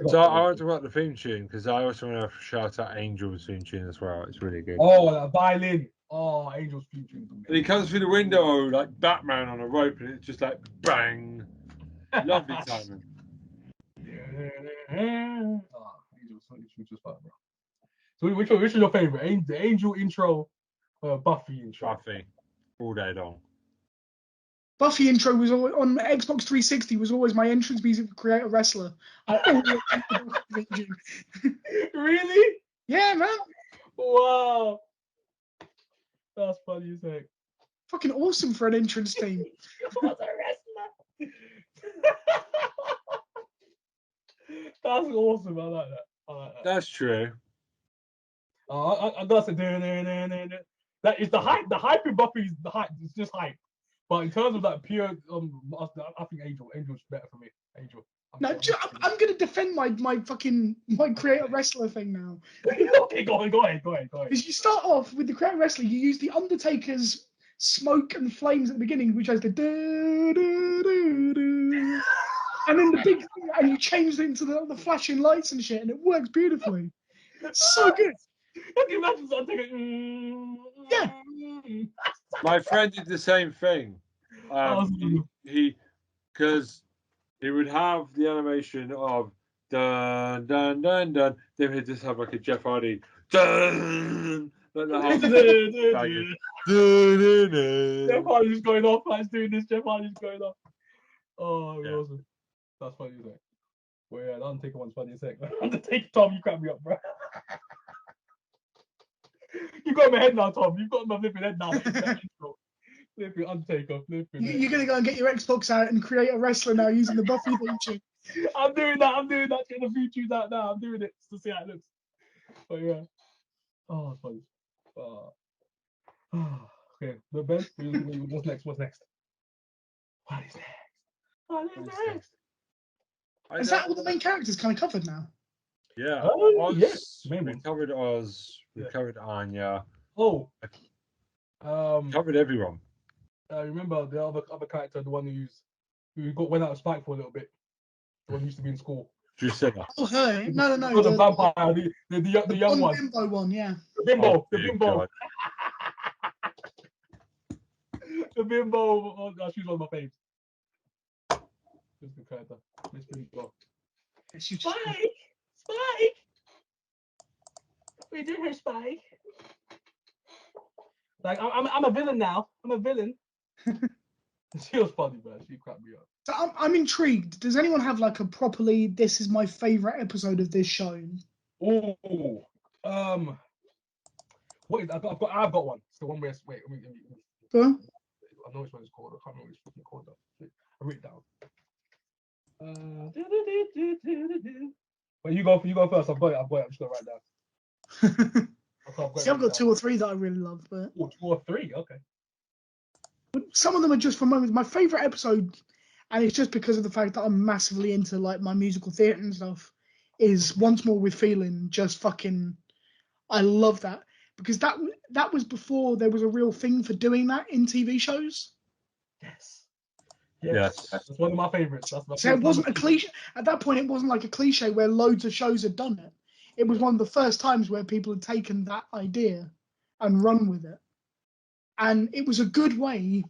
So I want to talk about the theme tune because I also want to shout out Angel's theme tune as well. It's really good. Oh, that violin. Oh, Angel's theme tune. And he comes through the window like Batman on a rope, and it's just like bang. Lovely timing. Angel's theme was fun, bro. So which was your favorite? The Angel intro, Buffy intro. Buffy, all day long. Buffy intro was always, on Xbox 360 was always my entrance music for Create a Wrestler. I always Really? Yeah, man. Wow. That's funny as heck. Fucking awesome for an entrance team. Was a wrestler. That's awesome. I like that. That's true. I gotta say, that is the hype. The hype in Buffy is the hype. It's just hype. But in terms of that pure, I think Angel's better for me. Angel. I'm gonna defend my Create a Wrestler thing now. Okay, go ahead. Because you start off with the Create a Wrestler, you use the Undertaker's smoke and flames at the beginning, which has the do do do do, and then the big thing, and you change it into the flashing lights and shit, and it works beautifully. It's so good. I can imagine Undertaker. Yeah. My friend did the same thing. Because he would have the animation of dun dun dun dun. Then he'd just have like a Jeff Hardy dun. Like the whole Jeff Hardy's going off. He's doing this. Jeff Hardy's going off. Oh, yeah. Awesome. That's funny, isn't it? Well, yeah, the Undertaker one's funny as heck. Undertaker, Tom, you crack me up, bro. You got my head now, Tom. You've got my flipping head now. Flipping Undertaker, flipping. You're gonna go and get your Xbox out and create a wrestler now using the Buffy feature. I'm doing that. Get the features out now. I'm doing it to see how it looks. But yeah. Oh, it's funny. Okay, the best. What's next? What is next? Is that all the main characters kind of covered now? Yeah. Oz, yes. We covered Oz. We covered Anya. Oh. Covered everyone. Remember the other character, the one who went out of spike for a little bit. The one who used to be in school. Drusilla. Oh, her. No. The vampire, the young one. The bimbo one, yeah. The bimbo. God. The bimbo. Oh, she's one of my faves. Just the character. Miss Bimbo. Spike. We did her Spike. Like I'm a villain now. I'm a villain. She was funny, man. She cracked me up. So I'm intrigued. Does anyone have like a properly? This is my favorite episode of this show. Oh, wait. I've got one. It's the one where wait. Go on. I know which one it's called. I can't remember which it's called. I wrote it down. Well, you go first. I've got it. I'm just gonna write down. See, I've got 2 or 3 that I really love, but 2 or 3, okay. But some of them are just for moments. My favorite episode, and it's just because of the fact that I'm massively into like my musical theatre and stuff, is Once More with Feeling. Just fucking, I love that because that was before there was a real thing for doing that in TV shows. Yes. That's one of my favorites. So it wasn't a cliche. At that point, it wasn't like a cliche where loads of shows had done it. It was one of the first times where people had taken that idea and run with it. And it was a good way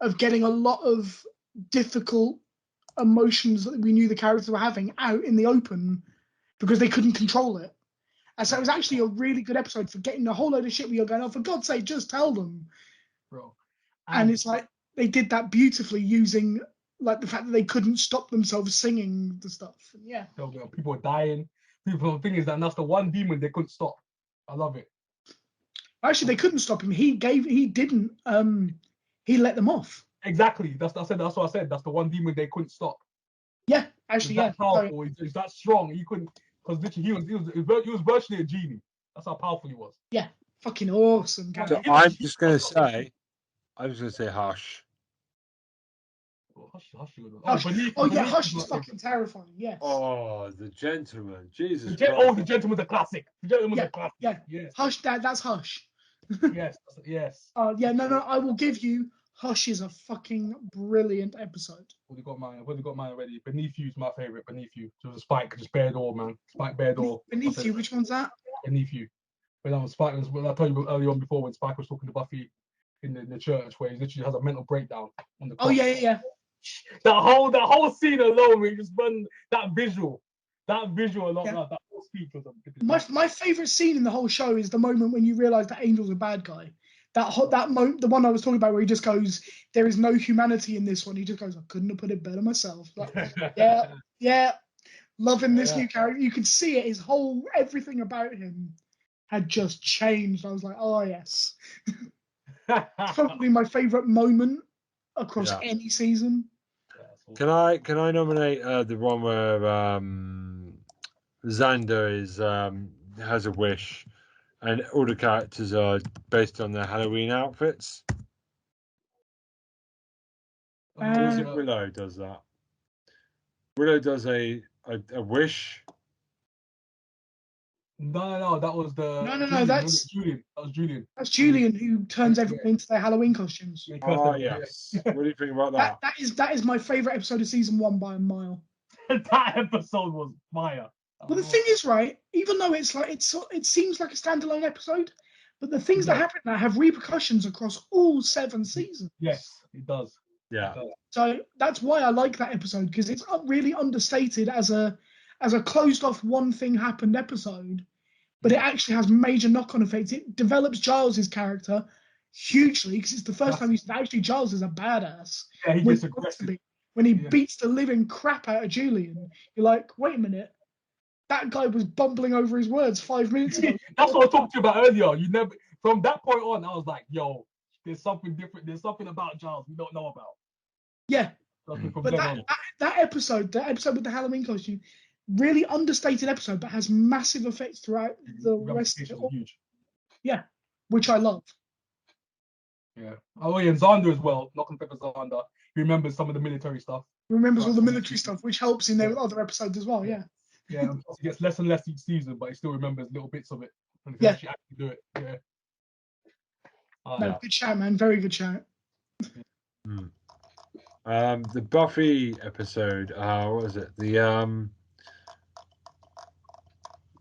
of getting a lot of difficult emotions that we knew the characters were having out in the open because they couldn't control it. And so it was actually a really good episode for getting a whole load of shit where you're going, oh, for God's sake, just tell them. Bro. And it's like they did that beautifully using like the fact that they couldn't stop themselves singing the stuff. And yeah. People are dying. The thing is that's the one demon they couldn't stop. I love it. Actually, they couldn't stop him. He let them off. Exactly. That's what I said. That's the one demon they couldn't stop. Yeah, actually, He's that powerful. He's that strong. He couldn't, because literally he was virtually a genie. That's how powerful he was. Yeah, fucking awesome. So I'm just gonna say Hush. Hush. Yeah, Hush is fucking terrifying. Yes. Oh, the gentleman, Jesus. The gentleman's a classic. Yeah. Yes. Hush, that's Hush. yes. Yeah, no, I will give you. Hush is a fucking brilliant episode. I've already got mine already. Beneath You is my favorite. Beneath You. So it was Spike, just bare door, man. Spike bare door. Beneath You, which one's that? Beneath You. When I told you earlier on before when Spike was talking to Buffy in the church, where he literally has a mental breakdown on the. Oh yeah. That whole scene alone, where you just run that visual along that whole speech was my favorite scene in the whole show is the moment when you realise that Angel's a bad guy. That moment, the one I was talking about, where he just goes, "There is no humanity in this one." He just goes, "I couldn't have put it better myself." Like, yeah, loving this new character. You could see it. Everything about him had just changed. I was like, "Oh yes." It's probably my favorite moment across any season. Can I nominate the one where Xander has a wish, and all the characters are based on their Halloween outfits? Willow does that. Willow does a wish. No, that was the. No, that's Julian. That was Julian. That's Julian who turns everyone into their Halloween costumes. Yes. What do you think about that? That is my favorite episode of season 1 by a mile. That episode was fire. Well, the thing is, right, even though it seems like a standalone episode, but the things that happen there have repercussions across all 7 seasons. Yes, it does. Yeah. So that's why I like that episode, because it's really understated as a closed off one thing happened episode, but it actually has major knock-on effects. It develops Giles's character hugely, because it's the first time you see that actually Giles is a badass. Yeah, he gets aggressive. When he beats the living crap out of Julian, you're like, wait a minute, that guy was bumbling over his words 5 minutes ago. That's what I talked to you about earlier. From that point on, I was like, yo, there's something different. There's something about Giles we don't know about. Yeah. But that episode with the Halloween costume, really understated episode, but has massive effects throughout the rest of it. Huge. Yeah, which I love. Yeah. Oh, yeah, and Xander as well. Knock on Pepper Xander. He remembers some of the military stuff. Remembers all the military stuff, which helps in their other episodes as well. Yeah. Yeah, he gets less and less each season, but he still remembers little bits of it. And he can actually do it. Yeah. Good shout, man. Very good shout. The Buffy episode. What was it?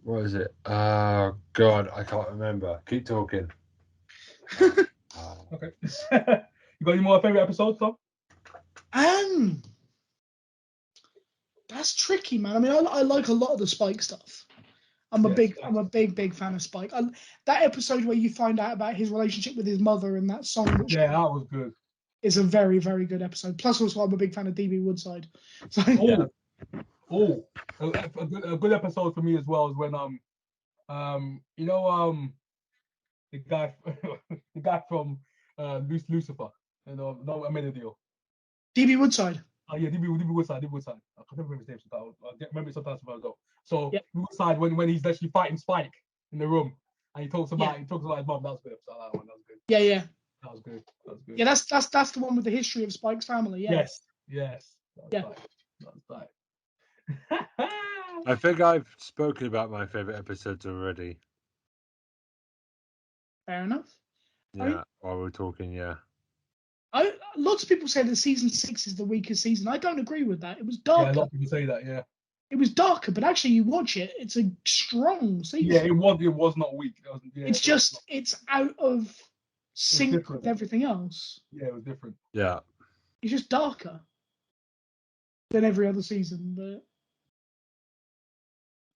What is it? Oh God, I can't remember. Keep talking. Okay. You got any more favorite episodes, Tom? That's tricky, man. I mean, I like a lot of the Spike stuff. I'm a big fan of Spike. That episode where you find out about his relationship with his mother and that song. That was good. It's a very, very good episode. Plus, also, I'm a big fan of DB Woodside. So, a good episode for me as well is when the guy from Lucifer, no Amenadiel. DB Woodside. Oh yeah, DB Woodside. I can't remember his name. I'll remember it sometimes if I go. So Woodside when he's actually fighting Spike in the room and he talks about his mom. That was a good episode. That one, that was good. Yeah. That was good. Yeah, that's the one with the history of Spike's family. Yeah. Yes. That was right. I think I've spoken about my favorite episodes already. Fair enough. Yeah, while we're talking, Lots of people say that season 6 is the weakest season. I don't agree with that. It was darker. Yeah, a lot of people say that. Yeah. It was darker, but actually, you watch it; it's a strong season. Yeah, it was not weak. It's out of sync with everything else. Yeah, it was different. Yeah, It's just darker than every other season, but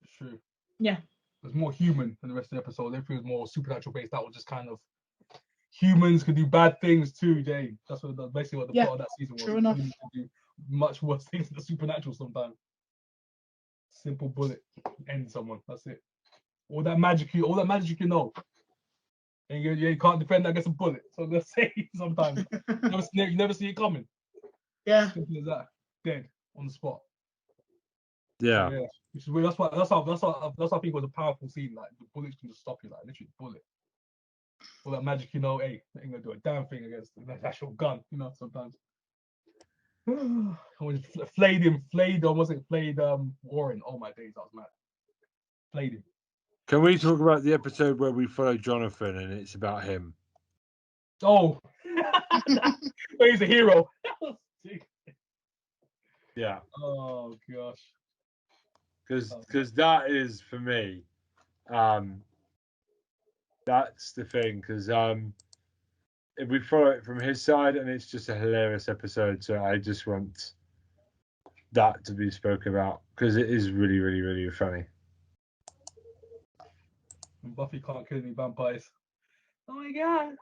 It's true. Yeah. It was more human than the rest of the episode. Everything was more supernatural based. That was just kind of humans can do bad things too, Jay. That's basically what the plot of that season was. True enough. Humans can do much worse things than the supernatural sometimes. Simple bullet, end someone. That's it. All that magic you know. And you can't defend that against a bullet. So I'm gonna say sometimes you never see it coming. Yeah. Simple as that. Dead on the spot. Yeah. So, yeah. Which is weird. That's why I think it was a powerful scene. Like the bullets can just stop you, like literally bullet. All that magic, hey, they ain't gonna do a damn thing against the actual gun, sometimes. I was flayed Warren. Oh my days, that was mad. Flayed him. Can we talk about the episode where we follow Jonathan and it's about him? Oh, he's a hero. Yeah. Oh gosh. Because that is for me, that's the thing. Because if we follow it from his side, and it's just a hilarious episode, so I just want that to be spoken about because it is really, really, really funny. And Buffy can't kill any vampires. Oh my god.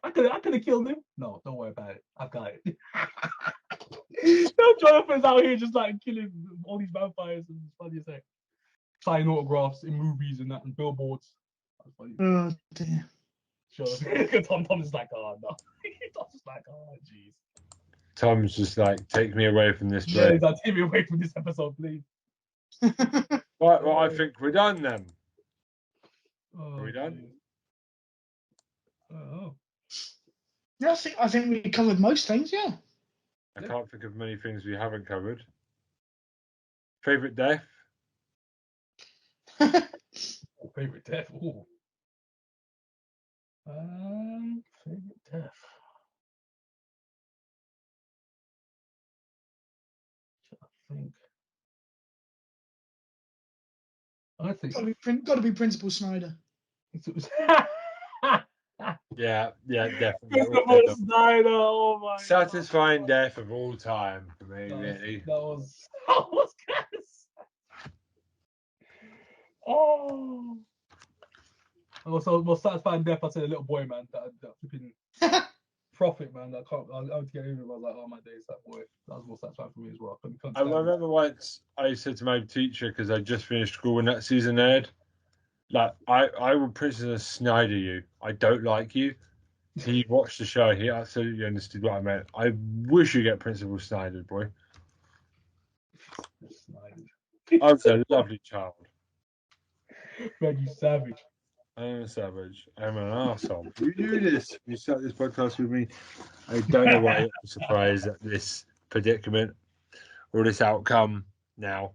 I could have killed him. No, don't worry about it. I've got it. No, Jonathan's out here just like killing all these vampires and it's funny as heck. Signing autographs in movies and that and billboards. That's funny. Oh dear. Sure. Tom's just like, oh no. Tom's just like, oh jeez. Tom's just like, take me away from this Yeah, place. like, take me away from this episode, please. Right, well, I think we're done then. Oh, Are we done? Oh. Yeah, I think we covered most things. Yeah. I can't think of many things we haven't covered. Favorite death? Favorite death? Ooh. Favorite death. I think. Got to be Principal Snyder. Yeah, definitely. Principal Snyder, oh my satisfying death of all time for me, really. That was Oh. Also, most satisfying death, I said a little boy, man. That flipping prophet, man. I had to get over him. I was like, oh my days, that boy. That was more satisfying for me as well. I remember once I said to my teacher, because I just finished school when that season aired, like, I will Princess Snyder you. I don't like you. He watched the show. He absolutely understood what I meant. I wish you get Principal Snyder, boy. I was a lovely child. Man, you savage. I am a savage. I'm an arsehole. You knew this. You start this podcast with me. I don't know why I'm surprised at this predicament or this outcome now.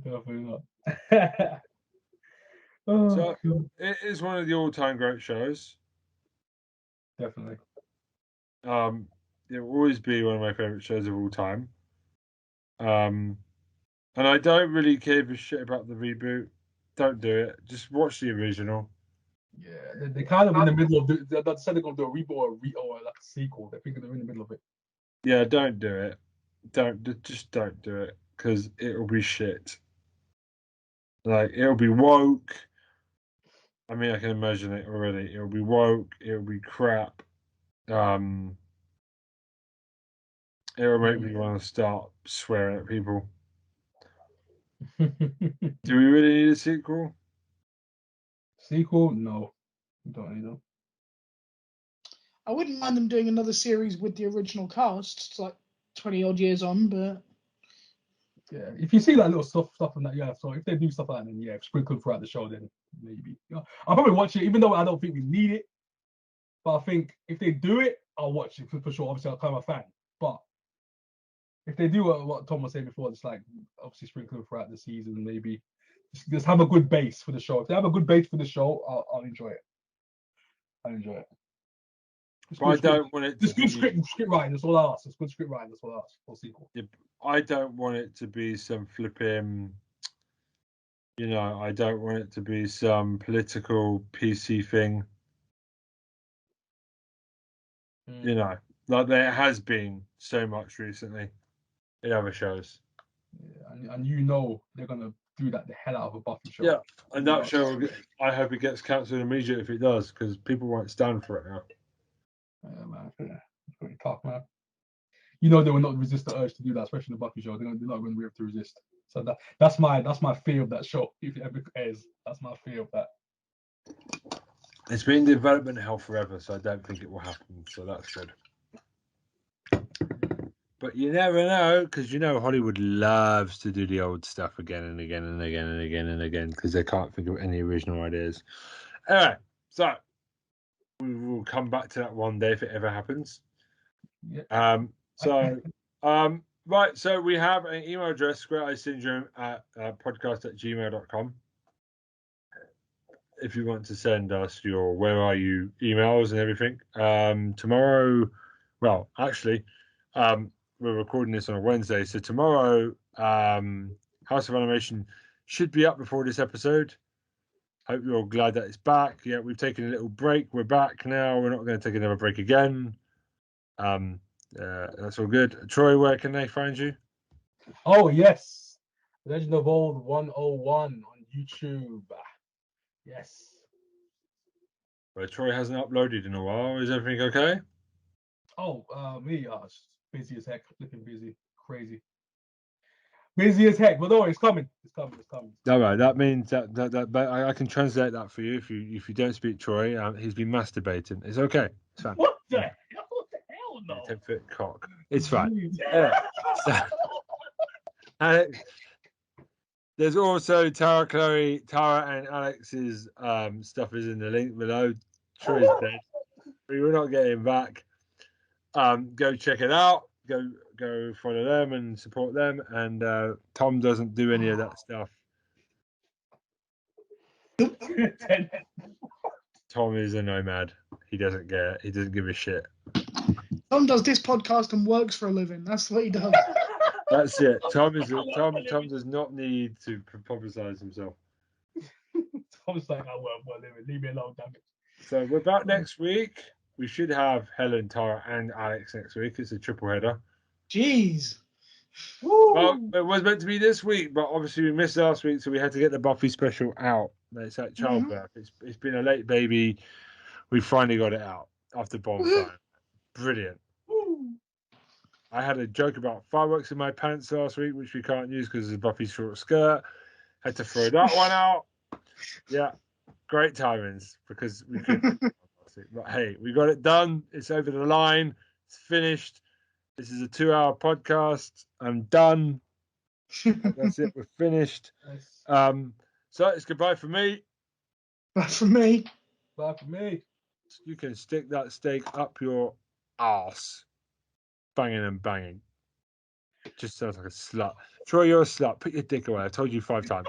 Definitely not. So it is one of the all-time great shows. Definitely. It will always be one of my favorite shows of all time. And I don't really care for shit about the reboot. Don't do it. Just watch the original. Yeah, they kind of in the middle of they're going to do a reboot or like a sequel. They think they're in the middle of it. Yeah, don't do it. Don't do it because it'll be shit. Like, it'll be woke. I mean, I can imagine it already. It'll be woke. It'll be crap. It'll make me want to start swearing at people. Do we really need a sequel? Sequel? No, we don't need them. I wouldn't mind them doing another series with the original cast. It's like 20 odd years on, but yeah, if you see like little stuff from that, yeah. So if they do stuff like that, then yeah, sprinkled throughout the show, then maybe. I'll probably watch it, even though I don't think we need it. But I think if they do it, I'll watch it for sure. Obviously, I'm kind of a fan. But if they do what Tom was saying before, it's like obviously sprinkled throughout the season, maybe just have a good base for the show. If they have a good base for the show, I'll enjoy it. I'll enjoy it. But I don't want it to be... good script writing. That's all I ask. It's good script writing. That's all I ask for sequel. Yeah, I don't want it to be some flipping. I don't want it to be some political PC thing. like there has been so much recently in other shows. Yeah, and you know they're gonna do that the hell out of a Buffy show. Yeah, and that show, I hope it gets cancelled immediately if it does, because people won't stand for it now. Yeah, man, it's pretty tough, man. You know they will not resist the urge to do that, especially in the Buffy show. They're not going to be able to resist. So that's my fear of that show. If it ever airs, that's my fear of that. It's been in development hell forever, so I don't think it will happen. So that's good. But you never know, because you know Hollywood loves to do the old stuff again and again and again and again and again, because they can't think of any original ideas. Anyway, so we will come back to that one day if it ever happens. Yeah. Right, so we have an email address, squareeyesyndrome at podcast@gmail.com. If you want to send us your where are you emails and everything. Tomorrow, well, actually, we're recording this on a Wednesday, so tomorrow, House of Animation should be up before this episode. Hope you're all glad that it's back. Yeah, we've taken a little break. We're back now. We're not going to take another break again. That's all good. Troy, where can they find you? Oh yes, Legend of Old 101 on YouTube. Yes. Well, Troy hasn't uploaded in a while. Is everything okay? Oh, me, busy as heck, flipping busy, crazy, busy as heck. But no, it's coming. All right, that means that but I can translate that for you if you don't speak Troy. He's been masturbating. It's okay. It's fine. What the hell? What the hell? No. 10-foot cock. It's fine. There's also Tara, and Alex's stuff is in the link below. Troy's dead. We will not get him back. Go check it out. Go follow them and support them. And Tom doesn't do any of that stuff. Tom is a nomad. He doesn't give a shit. Tom does this podcast and works for a living. That's what he does. That's it. Tom does not need to publicize himself. Tom's like, I work for a living. Leave me alone, damn it. So we're back next week. We should have Helen, Tara, and Alex next week. It's a triple header. Jeez. Well, it was meant to be this week, but obviously we missed last week, so we had to get the Buffy special out. It's at childbirth. It's been a late baby. We finally got it out after bonfire. Brilliant. I had a joke about fireworks in my pants last week, which we can't use because of Buffy's short skirt. Had to throw that one out. Yeah, great timings because we couldn't. But hey, we got it done. It's over the line. It's finished. This is a 2-hour podcast. I'm done. That's it. We're finished. So it's goodbye for me. Bye for me. Bye for me. You can stick that steak up your ass. Banging and banging. Just sounds like a slut. Troy, you're a slut. Put your dick away. I told you 5 times.